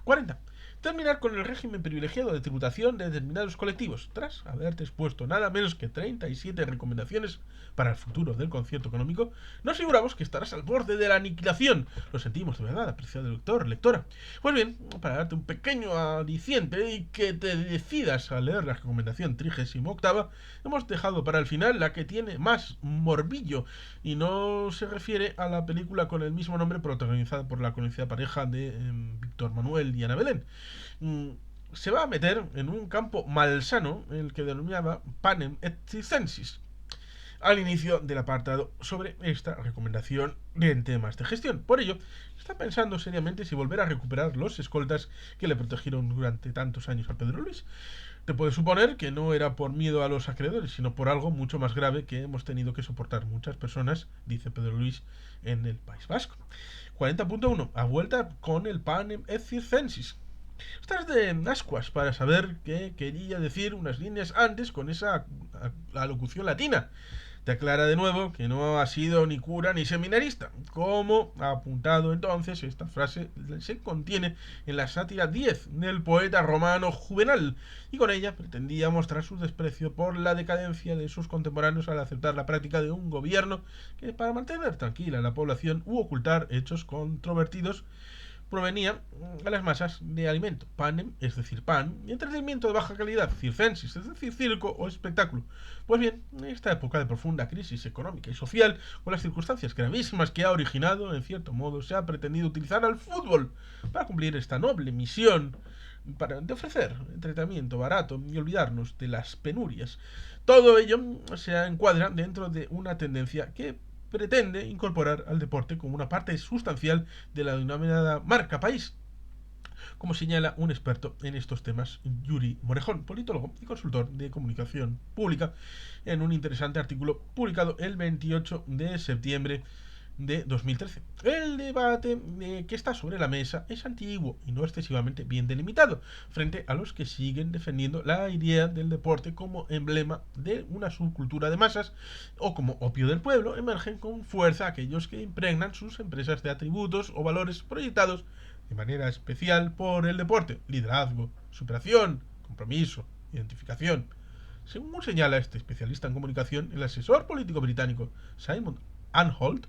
40. Terminar con el régimen privilegiado de tributación de determinados colectivos, tras haberte expuesto nada menos que 37 recomendaciones para el futuro del concierto económico. Nos aseguramos que estarás al borde de la aniquilación. Lo sentimos de verdad, apreciado lector, lectora. Pues bien, para darte un pequeño aliciente y que te decidas a leer la recomendación 38ª, hemos dejado para el final la que tiene más morbillo, y no se refiere a la película con el mismo nombre protagonizada por la conocida pareja de Víctor Manuel y Ana Belén. Se va a meter en un campo malsano, el que denominaba panem et circensis, al inicio del apartado sobre esta recomendación en temas de gestión. Por ello, está pensando seriamente si volver a recuperar los escoltas que le protegieron durante tantos años a Pedro Luis. Te puedes suponer que no era por miedo a los acreedores, sino por algo mucho más grave que hemos tenido que soportar muchas personas, dice Pedro Luis en el País Vasco. 40.1. A vuelta con el panem et circensis. Estás de ascuas para saber qué quería decir unas líneas antes con esa alocución latina. Te aclara de nuevo que no ha sido ni cura ni seminarista. Como ha apuntado entonces, esta frase se contiene en la sátira 10 del poeta romano Juvenal, y con ella pretendía mostrar su desprecio por la decadencia de sus contemporáneos al aceptar la práctica de un gobierno que, para mantener tranquila a la población u ocultar hechos controvertidos, provenía a las masas de alimento, panem, es decir, pan, y entretenimiento de baja calidad, circensis, es decir, circo o espectáculo. Pues bien, en esta época de profunda crisis económica y social, con las circunstancias gravísimas que ha originado, en cierto modo, se ha pretendido utilizar al fútbol para cumplir esta noble misión de ofrecer entretenimiento barato y olvidarnos de las penurias. Todo ello se encuadra dentro de una tendencia que pretende incorporar al deporte como una parte sustancial de la denominada marca país, como señala un experto en estos temas, Yuri Morejón, politólogo y consultor de comunicación pública, en un interesante artículo publicado el 28 de septiembre de 2013. El debate que está sobre la mesa es antiguo y no excesivamente bien delimitado, frente a los que siguen defendiendo la idea del deporte como emblema de una subcultura de masas o como opio del pueblo. Emergen con fuerza aquellos que impregnan sus empresas de atributos o valores proyectados de manera especial por el deporte: liderazgo, superación, compromiso, identificación. Según señala este especialista en comunicación, el asesor político británico Simon Anholt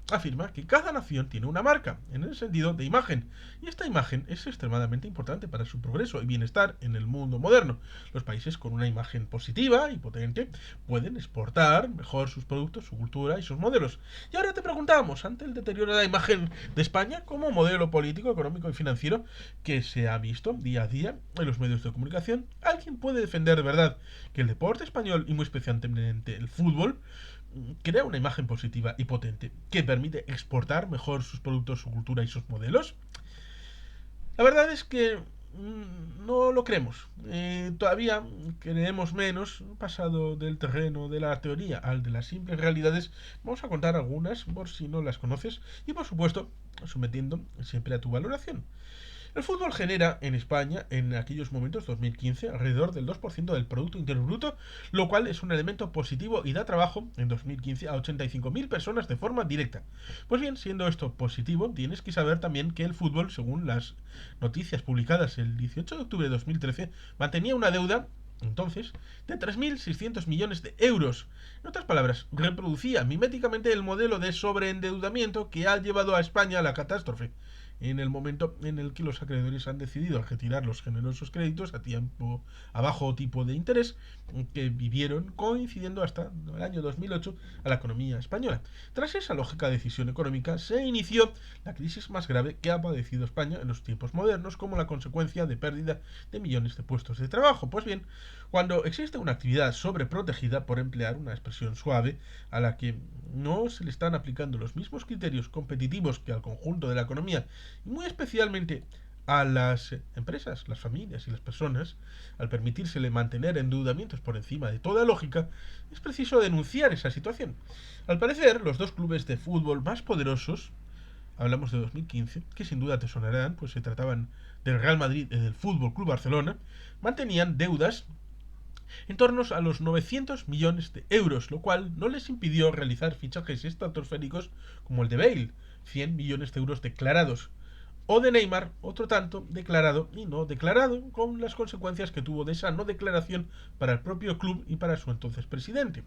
afirma que cada nación tiene una marca, en el sentido de imagen, y esta imagen es extremadamente importante para su progreso y bienestar en el mundo moderno. Los países con una imagen positiva y potente pueden exportar mejor sus productos, su cultura y sus modelos. Y ahora te preguntamos, ante el deterioro de la imagen de España como modelo político, económico y financiero que se ha visto día a día en los medios de comunicación, ¿alguien puede defender de verdad que el deporte español, y muy especialmente el fútbol, crea una imagen positiva y potente que permite exportar mejor sus productos, su cultura y sus modelos? La verdad es que no lo creemos. Todavía creemos menos. Pasado del terreno de la teoría al de las simples realidades, vamos a contar algunas por si no las conoces y, por supuesto, sometiendo siempre a tu valoración. El fútbol genera en España, en aquellos momentos, 2015, alrededor del 2% del Producto Interior Bruto, lo cual es un elemento positivo y da trabajo en 2015 a 85.000 personas de forma directa. Pues bien, siendo esto positivo, tienes que saber también que el fútbol, según las noticias publicadas el 18 de octubre de 2013, mantenía una deuda entonces de 3.600 millones de euros. En otras palabras, reproducía miméticamente el modelo de sobreendeudamiento que ha llevado a España a la catástrofe. en el momento en el que los acreedores han decidido retirar los generosos créditos a bajo tipo de interés que vivieron coincidiendo hasta el año 2008 a la economía española. Tras esa lógica decisión económica se inició la crisis más grave que ha padecido España en los tiempos modernos como la consecuencia de pérdida de millones de puestos de trabajo. Pues bien, cuando existe una actividad sobreprotegida, por emplear una expresión suave, a la que no se le están aplicando los mismos criterios competitivos que al conjunto de la economía, y muy especialmente a las empresas, las familias y las personas, al permitírsele mantener endeudamientos por encima de toda lógica, es preciso denunciar esa situación. Al parecer, los dos clubes de fútbol más poderosos, hablamos de 2015, que sin duda te sonarán, pues se trataban del Real Madrid y del Fútbol Club Barcelona, mantenían deudas en torno a los 900 millones de euros, lo cual no les impidió realizar fichajes estratosféricos como el de Bale, 100 millones de euros declarados, o de Neymar, otro tanto declarado y no declarado, con las consecuencias que tuvo de esa no declaración para el propio club y para su entonces presidente.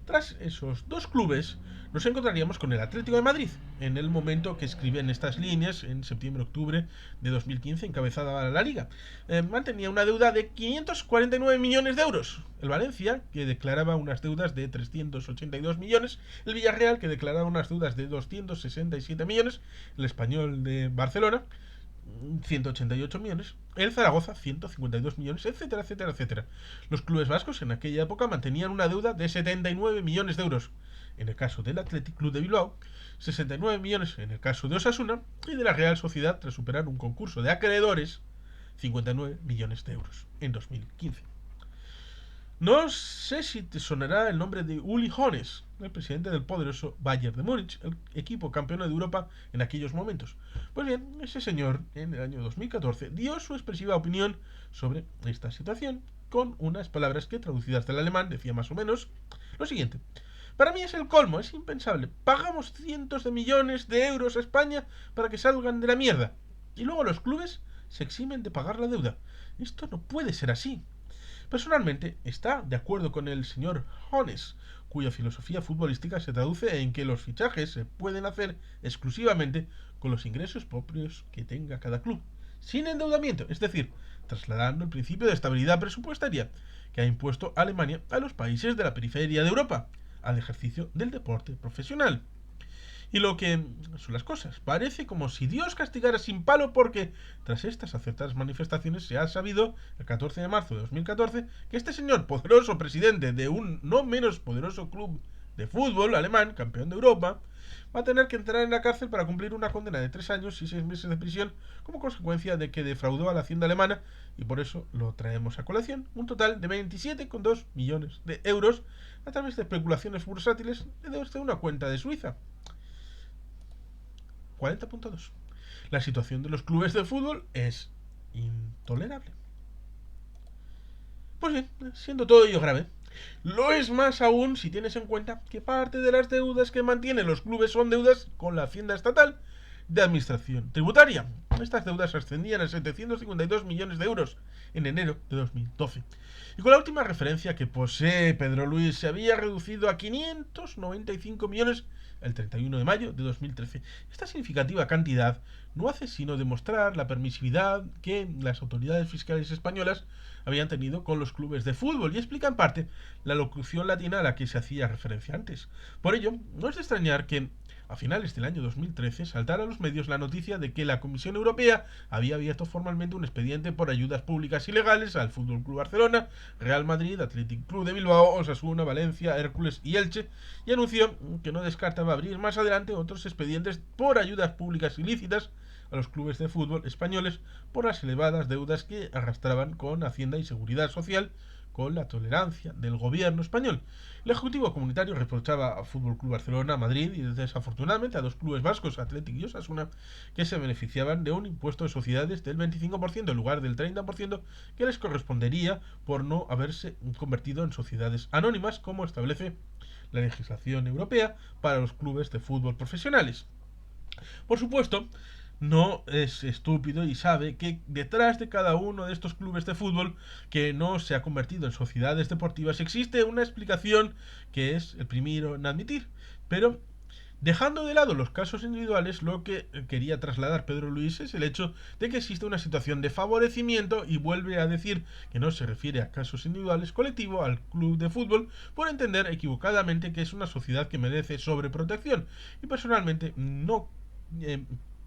Tras esos dos clubes, nos encontraríamos con el Atlético de Madrid, en el momento que escriben estas líneas, en septiembre-octubre de 2015, encabezada la Liga. Mantenía una deuda de 549 millones de euros. El Valencia, que declaraba unas deudas de 382 millones. El Villarreal, que declaraba unas deudas de 267 millones. El Español de Barcelona, 188 millones, el Zaragoza 152 millones, etcétera, etcétera, etcétera. Los clubes vascos en aquella época mantenían una deuda de 79 millones de euros. En el caso del Athletic Club de Bilbao, 69 millones en el caso de Osasuna y de la Real Sociedad tras superar un concurso de acreedores, 59 millones de euros en 2015. No sé si te sonará el nombre de Uli Hoeneß, el presidente del poderoso Bayern de Múnich, el equipo campeón de Europa en aquellos momentos. Pues bien, ese señor en el año 2014 dio su expresiva opinión sobre esta situación con unas palabras que traducidas del alemán decía más o menos lo siguiente: para mí es el colmo, es impensable. Pagamos cientos de millones de euros a España para que salgan de la mierda y luego los clubes se eximen de pagar la deuda. Esto no puede ser así. Personalmente está de acuerdo con el señor Hoeneß, cuya filosofía futbolística se traduce en que los fichajes se pueden hacer exclusivamente con los ingresos propios que tenga cada club, sin endeudamiento, es decir, trasladando el principio de estabilidad presupuestaria que ha impuesto Alemania a los países de la periferia de Europa, al ejercicio del deporte profesional. Y lo que son las cosas, parece como si Dios castigara sin palo porque tras estas acertadas manifestaciones se ha sabido el 14 de marzo de 2014 que este señor, poderoso presidente de un no menos poderoso club de fútbol alemán, campeón de Europa, va a tener que entrar en la cárcel para cumplir una condena de 3 años y 6 meses de prisión como consecuencia de que defraudó a la hacienda alemana, y por eso lo traemos a colación, un total de 27,2 millones de euros a través de especulaciones bursátiles desde una cuenta de Suiza. 40.2. La situación de los clubes de fútbol es intolerable. Pues bien, siendo todo ello grave, lo es más aún si tienes en cuenta que parte de las deudas que mantienen los clubes son deudas con la hacienda estatal de administración tributaria. Estas deudas ascendían a 752 millones de euros en enero de 2012. Y con la última referencia que posee Pedro Luis se había reducido a 595 millones el 31 de mayo de 2013. Esta significativa cantidad no hace sino demostrar la permisividad que las autoridades fiscales españolas habían tenido con los clubes de fútbol y explica en parte la locución latina a la que se hacía referencia antes. Por ello, no es de extrañar que a finales del año 2013 saltara a los medios la noticia de que la Comisión Europea había abierto formalmente un expediente por ayudas públicas ilegales al Fútbol Club Barcelona, Real Madrid, Athletic Club de Bilbao, Osasuna, Valencia, Hércules y Elche, y anunció que no descartaba abrir más adelante otros expedientes por ayudas públicas ilícitas a los clubes de fútbol españoles por las elevadas deudas que arrastraban con Hacienda y Seguridad Social, con la tolerancia del gobierno español. El Ejecutivo Comunitario reprochaba a Fútbol Club Barcelona, Madrid y desafortunadamente a dos clubes vascos, Athletic y Osasuna, que se beneficiaban de un impuesto de sociedades del 25% en lugar del 30% que les correspondería por no haberse convertido en sociedades anónimas, como establece la legislación europea para los clubes de fútbol profesionales. Por supuesto, no es estúpido y sabe que detrás de cada uno de estos clubes de fútbol que no se ha convertido en sociedades deportivas existe una explicación que es el primero en admitir, pero Dejando de lado los casos individuales, lo que quería trasladar Pedro Luis es el hecho de que existe una situación de favorecimiento y vuelve a decir que no se refiere a casos individuales colectivo al club de fútbol por entender equivocadamente que es una sociedad que merece sobreprotección. Y personalmente no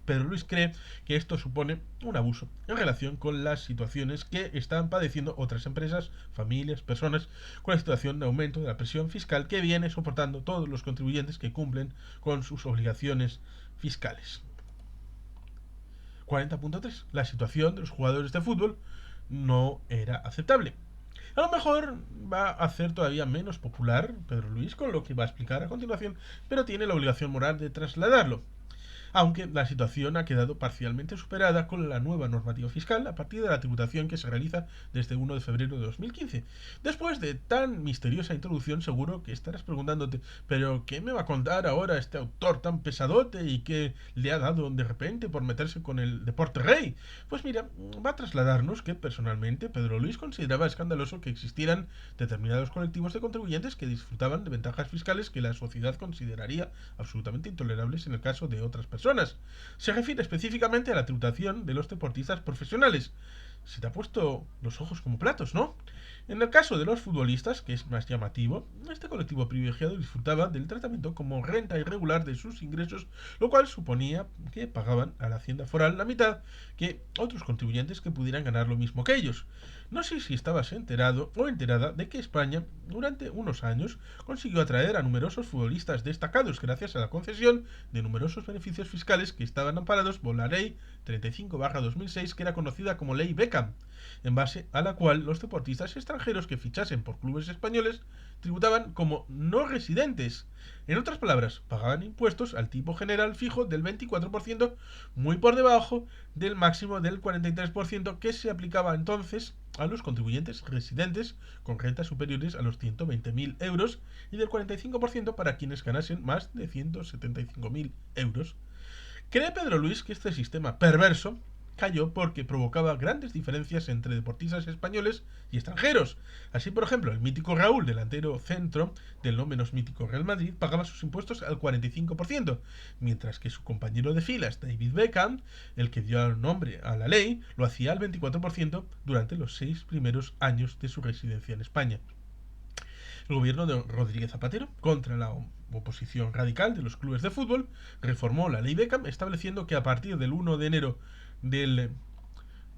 Pedro Luis cree que esto supone un abuso en relación con las situaciones que están padeciendo otras empresas, familias, personas, con la situación de aumento de la presión fiscal que viene soportando todos los contribuyentes que cumplen con sus obligaciones fiscales. 40.3. La situación de los jugadores de fútbol no era aceptable. A lo mejor va a hacer todavía menos popular Pedro Luis con lo que va a explicar a continuación, pero tiene la obligación moral de trasladarlo, aunque la situación ha quedado parcialmente superada con la nueva normativa fiscal a partir de la tributación que se realiza desde 1 de febrero de 2015. Después de tan misteriosa introducción, seguro que estarás preguntándote, pero ¿qué me va a contar ahora este autor tan pesadote y qué le ha dado de repente por meterse con el deporte rey? Pues mira, va a trasladarnos que personalmente Pedro Luis consideraba escandaloso que existieran determinados colectivos de contribuyentes que disfrutaban de ventajas fiscales que la sociedad consideraría absolutamente intolerables en el caso de otras personas. Se refiere específicamente a la tributación de los deportistas profesionales. Se te ha puesto los ojos como platos, ¿no? En el caso de los futbolistas, que es más llamativo, este colectivo privilegiado disfrutaba del tratamiento como renta irregular de sus ingresos, lo cual suponía que pagaban a la hacienda foral la mitad que otros contribuyentes que pudieran ganar lo mismo que ellos. No sé si estabas enterado o enterada de que España, durante unos años, consiguió atraer a numerosos futbolistas destacados gracias a la concesión de numerosos beneficios fiscales que estaban amparados por la Ley 35/2006, que era conocida como Ley Beckham, en base a la cual los deportistas extranjeros que fichasen por clubes españoles tributaban como no residentes. En otras palabras, pagaban impuestos al tipo general fijo del 24%, muy por debajo del máximo del 43% que se aplicaba entonces a los contribuyentes residentes con rentas superiores a los 120.000 euros y del 45% para quienes ganasen más de 175.000 euros. Cree Pedro Luis que este sistema perverso cayó porque provocaba grandes diferencias entre deportistas españoles y extranjeros. Así, por ejemplo, el mítico Raúl, delantero centro del no menos mítico Real Madrid, pagaba sus impuestos al 45%, mientras que su compañero de filas, David Beckham, el que dio nombre a la ley, lo hacía al 24% durante los 6 primeros años de su residencia en España. El gobierno de Rodríguez Zapatero, contra la oposición radical de los clubes de fútbol, reformó la ley Beckham estableciendo que a partir del 1 de enero del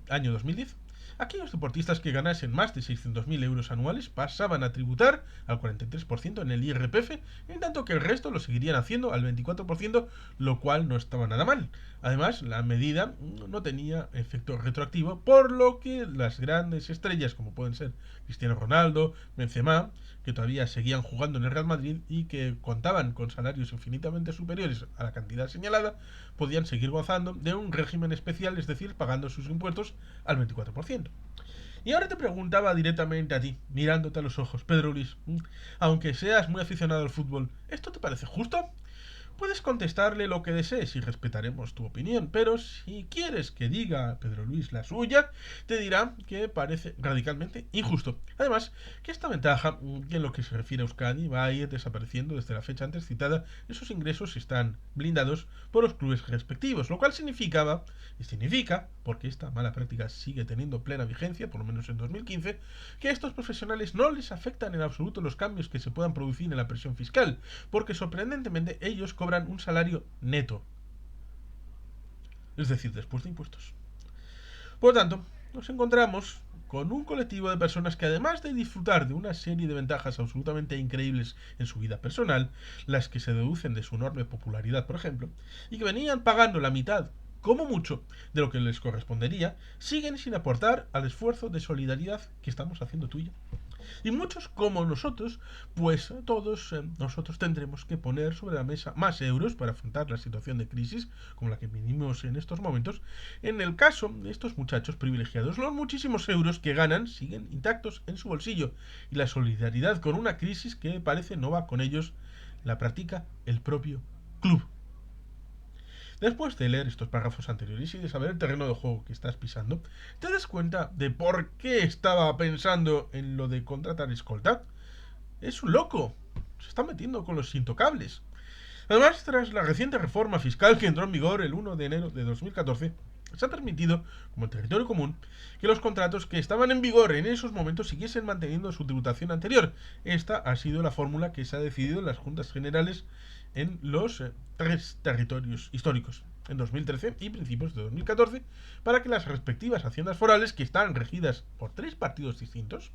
año 2010, aquellos deportistas que ganasen más de 600.000 euros anuales pasaban a tributar al 43% en el IRPF, en tanto que el resto lo seguirían haciendo al 24%, lo cual no estaba nada mal. Además, la medida no tenía efecto retroactivo, por lo que las grandes estrellas, como pueden ser Cristiano Ronaldo, Benzema, que todavía seguían jugando en el Real Madrid y que contaban con salarios infinitamente superiores a la cantidad señalada, podían seguir gozando de un régimen especial, es decir, pagando sus impuestos al 24%. Y ahora te preguntaba directamente a ti, mirándote a los ojos, Pedro Luis, aunque seas muy aficionado al fútbol, ¿esto te parece justo? Puedes contestarle lo que desees y respetaremos tu opinión, pero si quieres que diga Pedro Luis la suya, te dirá que parece radicalmente injusto. Además, que esta ventaja, que en lo que se refiere a Euskadi, va a ir desapareciendo desde la fecha antes citada, esos ingresos están blindados por los clubes respectivos, lo cual significa, porque esta mala práctica sigue teniendo plena vigencia, por lo menos en 2015, que a estos profesionales no les afectan en absoluto los cambios que se puedan producir en la presión fiscal, porque sorprendentemente ellos cobran un salario neto, es decir, después de impuestos. Por lo tanto, nos encontramos con un colectivo de personas que, además de disfrutar de una serie de ventajas absolutamente increíbles en su vida personal, las que se deducen de su enorme popularidad, por ejemplo, y que venían pagando la mitad, como mucho, de lo que les correspondería, siguen sin aportar al esfuerzo de solidaridad que estamos haciendo tú y yo. Y muchos como nosotros, pues todos nosotros tendremos que poner sobre la mesa más euros para afrontar la situación de crisis como la que vivimos en estos momentos. En el caso de estos muchachos privilegiados, los muchísimos euros que ganan siguen intactos en su bolsillo y la solidaridad con una crisis que parece no va con ellos la practica el propio club. Después de leer estos párrafos anteriores y de saber el terreno de juego que estás pisando, ¿te das cuenta de por qué estaba pensando en lo de contratar escolta? Es un loco. Se está metiendo con los intocables. Además, tras la reciente reforma fiscal que entró en vigor el 1 de enero de 2014, se ha permitido, como territorio común, que los contratos que estaban en vigor en esos momentos siguiesen manteniendo su tributación anterior. Esta ha sido la fórmula que se ha decidido en las Juntas Generales en los tres territorios históricos, en 2013 y principios de 2014, para que las respectivas haciendas forales, que están regidas por tres partidos distintos,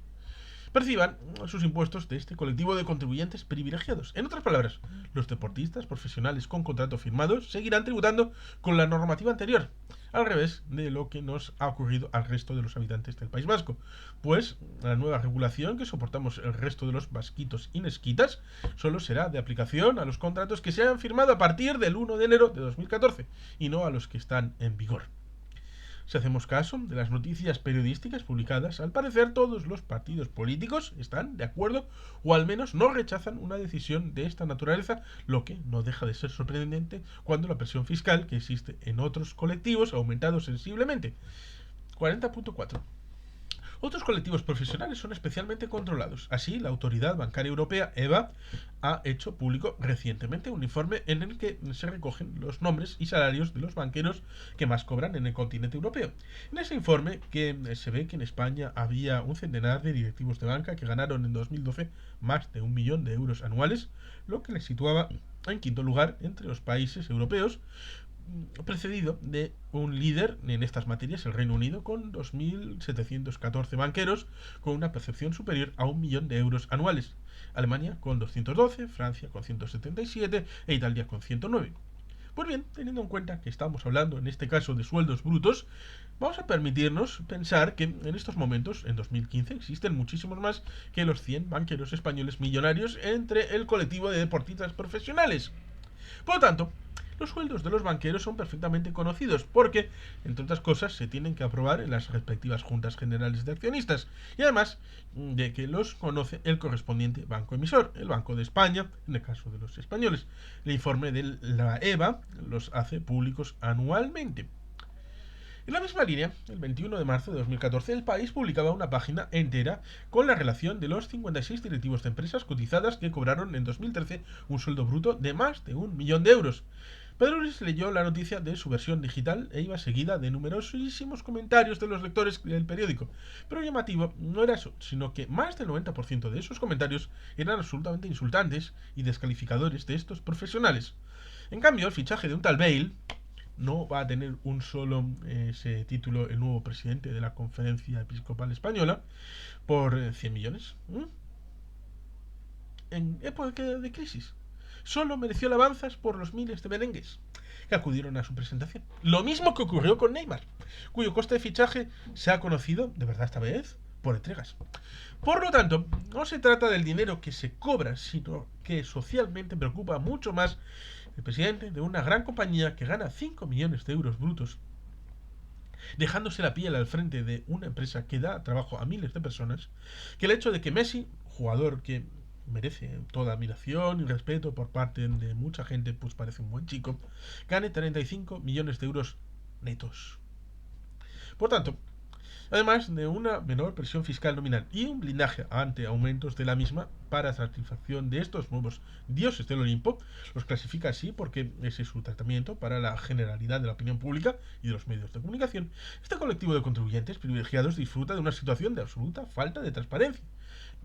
perciban sus impuestos de este colectivo de contribuyentes privilegiados. En otras palabras, los deportistas profesionales con contrato firmado seguirán tributando con la normativa anterior, al revés de lo que nos ha ocurrido al resto de los habitantes del País Vasco, pues la nueva regulación que soportamos el resto de los vasquitos y nesquitas solo será de aplicación a los contratos que se hayan firmado a partir del 1 de enero de 2014 y no a los que están en vigor. Si hacemos caso de las noticias periodísticas publicadas, al parecer todos los partidos políticos están de acuerdo o al menos no rechazan una decisión de esta naturaleza, lo que no deja de ser sorprendente cuando la presión fiscal que existe en otros colectivos ha aumentado sensiblemente. 40.4. Otros colectivos profesionales son especialmente controlados. Así, la Autoridad Bancaria Europea, EBA, ha hecho público recientemente un informe en el que se recogen los nombres y salarios de los banqueros que más cobran en el continente europeo. En ese informe que se ve que en España había un centenar de directivos de banca que ganaron en 2012 más de 1 millón de euros anuales, lo que les situaba en quinto lugar entre los países europeos, precedido de un líder en estas materias, el Reino Unido, con 2.714 banqueros con una percepción superior a 1 millón de euros anuales, Alemania con 212, Francia con 177 e Italia con 109. Pues bien, teniendo en cuenta que estamos hablando en este caso de sueldos brutos, vamos a permitirnos pensar que en estos momentos, en 2015, existen muchísimos más que los 100 banqueros españoles millonarios entre el colectivo de deportistas profesionales. Por lo tanto, los sueldos de los banqueros son perfectamente conocidos porque, entre otras cosas, se tienen que aprobar en las respectivas juntas generales de accionistas y además de que los conoce el correspondiente banco emisor, el Banco de España, en el caso de los españoles. El informe de la EBA los hace públicos anualmente. En la misma línea, el 21 de marzo de 2014, el país publicaba una página entera con la relación de los 56 directivos de empresas cotizadas que cobraron en 2013 un sueldo bruto de más de 1 millón de euros. Pedro Luis leyó la noticia de su versión digital e iba seguida de numerosísimos comentarios de los lectores del periódico. Pero llamativo no era eso, sino que más del 90% de esos comentarios eran absolutamente insultantes y descalificadores de estos profesionales. En cambio, el fichaje de un tal Bale no va a tener un solo ese título el nuevo presidente de la Conferencia Episcopal Española por 100 millones. En época de crisis. Solo mereció alabanzas por los miles de merengues que acudieron a su presentación. Lo mismo que ocurrió con Neymar, cuyo coste de fichaje se ha conocido, de verdad esta vez, por entregas. Por lo tanto, no se trata del dinero que se cobra, sino que socialmente preocupa mucho más el presidente de una gran compañía que gana 5 millones de euros brutos, dejándose la piel al frente de una empresa que da trabajo a miles de personas, que el hecho de que Messi, jugador que merece toda admiración y respeto por parte de mucha gente, pues parece un buen chico, gane 35 millones de euros netos. Por tanto, además de una menor presión fiscal nominal y un blindaje ante aumentos de la misma para satisfacción de estos nuevos dioses del Olimpo, los clasifica así porque ese es su tratamiento para la generalidad de la opinión pública y de los medios de comunicación. Este colectivo de contribuyentes privilegiados disfruta de una situación de absoluta falta de transparencia.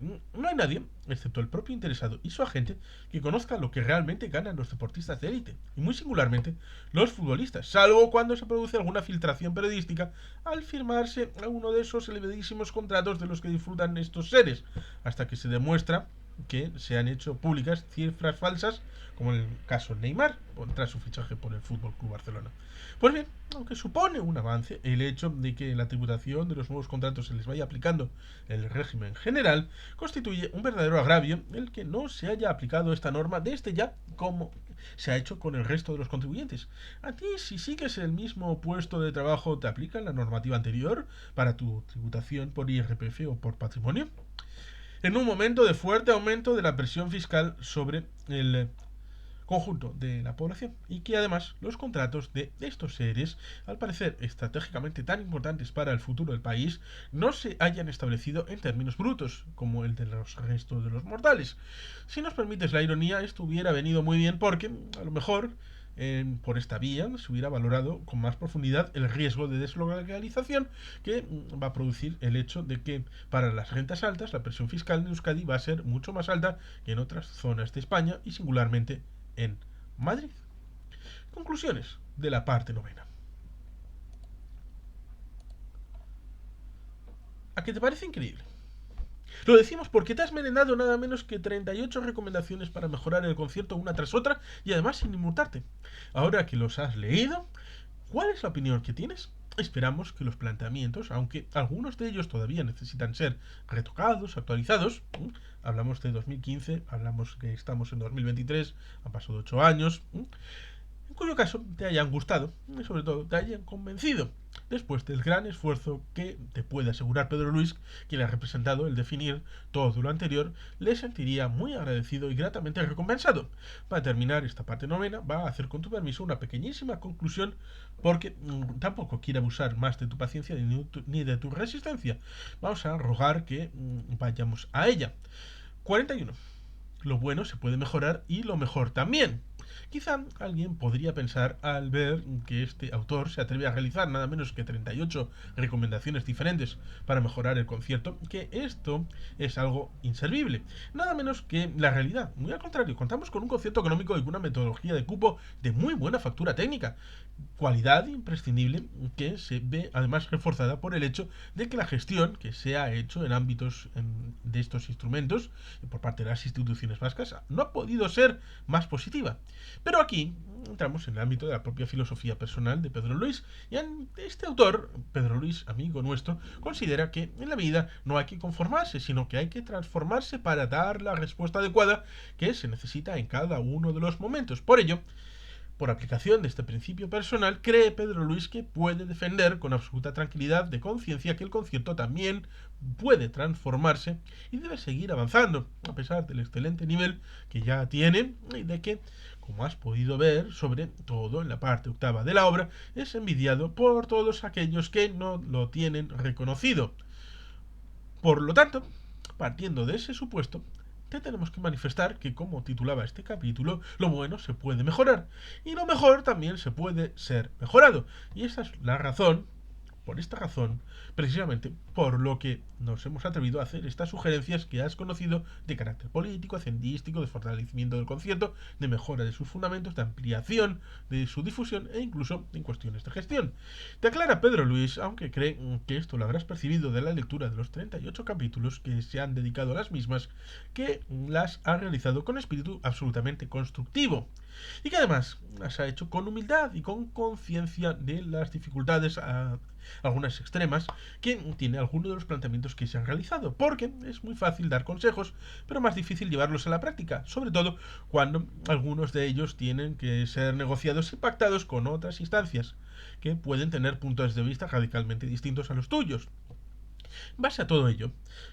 No hay nadie, excepto el propio interesado y su agente, que conozca lo que realmente ganan los deportistas de élite, y muy singularmente los futbolistas, salvo cuando se produce alguna filtración periodística al firmarse a uno de esos elevadísimos contratos de los que disfrutan estos seres, hasta que se demuestra que se han hecho públicas cifras falsas, como en el caso de Neymar, tras su fichaje por el Fútbol Club Barcelona. Pues bien, aunque supone un avance el hecho de que la tributación de los nuevos contratos se les vaya aplicando el régimen general, constituye un verdadero agravio el que no se haya aplicado esta norma desde ya, como se ha hecho con el resto de los contribuyentes. A ti, si sigues el mismo puesto de trabajo, ¿te aplican la normativa anterior para tu tributación por IRPF o por patrimonio? En un momento de fuerte aumento de la presión fiscal sobre el conjunto de la población y que además los contratos de estos seres, al parecer estratégicamente tan importantes para el futuro del país, no se hayan establecido en términos brutos como el de los restos de los mortales. Si nos permites la ironía, esto hubiera venido muy bien porque a lo mejor por esta vía se hubiera valorado con más profundidad el riesgo de deslocalización que va a producir el hecho de que para las rentas altas la presión fiscal en Euskadi va a ser mucho más alta que en otras zonas de España y singularmente en Madrid. Conclusiones de la parte novena. ¿A qué te parece increíble? Lo decimos porque te has merendado nada menos que 38 recomendaciones para mejorar el concierto una tras otra y además sin inmutarte. Ahora que los has leído, ¿cuál es la opinión que tienes? Esperamos que los planteamientos, aunque algunos de ellos todavía necesitan ser retocados, actualizados, hablamos de 2015, hablamos que estamos en 2023, han pasado 8 años, en cuyo caso te hayan gustado y sobre todo te hayan convencido, después del gran esfuerzo que te puede asegurar Pedro Luis, quien ha representado el definir todo lo anterior, le sentiría muy agradecido y gratamente recompensado. Para terminar esta parte novena, va a hacer con tu permiso una pequeñísima conclusión, porque tampoco quiere abusar más de tu paciencia ni de tu resistencia. Vamos a rogar que vayamos a ella. 41. Lo bueno se puede mejorar y lo mejor también. Quizá alguien podría pensar, al ver que este autor se atreve a realizar nada menos que 38 recomendaciones diferentes para mejorar el concierto, que esto es algo inservible. Nada menos que la realidad. Muy al contrario, contamos con un concierto económico y una metodología de cupo de muy buena factura técnica. Cualidad imprescindible que se ve además reforzada por el hecho de que la gestión que se ha hecho en ámbitos de estos instrumentos por parte de las instituciones vascas no ha podido ser más positiva. Pero aquí entramos en el ámbito de la propia filosofía personal de Pedro Luis, y este autor, Pedro Luis, amigo nuestro, considera que en la vida no hay que conformarse, sino que hay que transformarse para dar la respuesta adecuada que se necesita en cada uno de los momentos. Por ello, por aplicación de este principio personal, cree Pedro Luis que puede defender con absoluta tranquilidad de conciencia que el concierto también puede transformarse y debe seguir avanzando, a pesar del excelente nivel que ya tiene y de que, como has podido ver, sobre todo en la parte octava de la obra, es envidiado por todos aquellos que no lo tienen reconocido. Por lo tanto, partiendo de ese supuesto, te tenemos que manifestar que, como titulaba este capítulo, lo bueno se puede mejorar y lo mejor también se puede ser mejorado. Y esa es la razón, por esta razón, precisamente por lo que nos hemos atrevido a hacer estas sugerencias que has conocido de carácter político, hacendístico, de fortalecimiento del concierto, de mejora de sus fundamentos, de ampliación de su difusión e incluso en cuestiones de gestión. Te aclara Pedro Luis, aunque cree que esto lo habrás percibido de la lectura de los 38 capítulos que se han dedicado a las mismas, que las ha realizado con espíritu absolutamente constructivo y que además las ha hecho con humildad y con conciencia de las dificultades algunas extremas que tiene alguno de los planteamientos que se han realizado, porque es muy fácil dar consejos, pero más difícil llevarlos a la práctica, sobre todo cuando algunos de ellos tienen que ser negociados y pactados con otras instancias que pueden tener puntos de vista radicalmente distintos a los tuyos. En base a todo ello,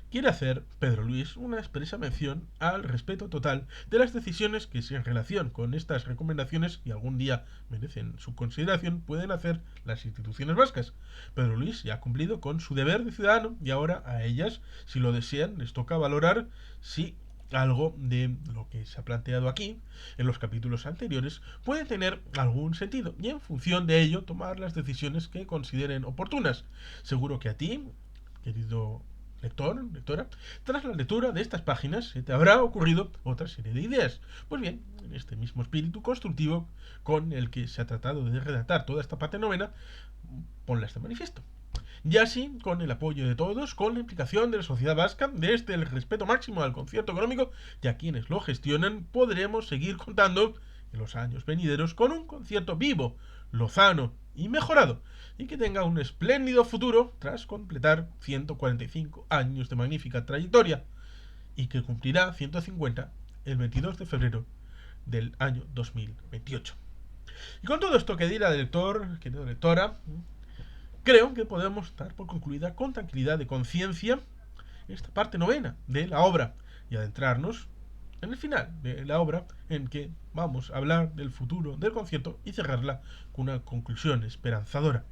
quiere hacer Pedro Luis una expresa mención al respeto total de las decisiones que, si en relación con estas recomendaciones y algún día merecen su consideración, pueden hacer las instituciones vascas. Pedro Luis ya ha cumplido con su deber de ciudadano y ahora a ellas, si lo desean, les toca valorar si algo de lo que se ha planteado aquí en los capítulos anteriores puede tener algún sentido y en función de ello tomar las decisiones que consideren oportunas. Seguro que a ti, querido lector, lectora, tras la lectura de estas páginas se te habrá ocurrido otra serie de ideas. Pues bien, en este mismo espíritu constructivo con el que se ha tratado de redactar toda esta parte novena, ponlas de manifiesto. Y así, con el apoyo de todos, con la implicación de la sociedad vasca, desde el respeto máximo al concierto económico y a quienes lo gestionan, podremos seguir contando en los años venideros con un concierto vivo, lozano y mejorado, y que tenga un espléndido futuro tras completar 145 años de magnífica trayectoria, y que cumplirá 150 el 22 de febrero del año 2028. Y con todo esto que dirá el lector, querido lectora, creo que podemos dar por concluida con tranquilidad de conciencia esta parte novena de la obra y adentrarnos en el final de la obra, en que vamos a hablar del futuro del concierto y cerrarla con una conclusión esperanzadora.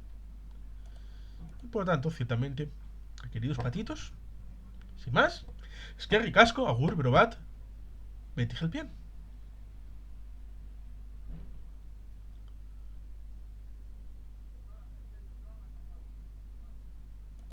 Y por lo tanto, ciertamente, queridos patitos, sin más, es que ricasco, agur, brobat, Betty Helpien.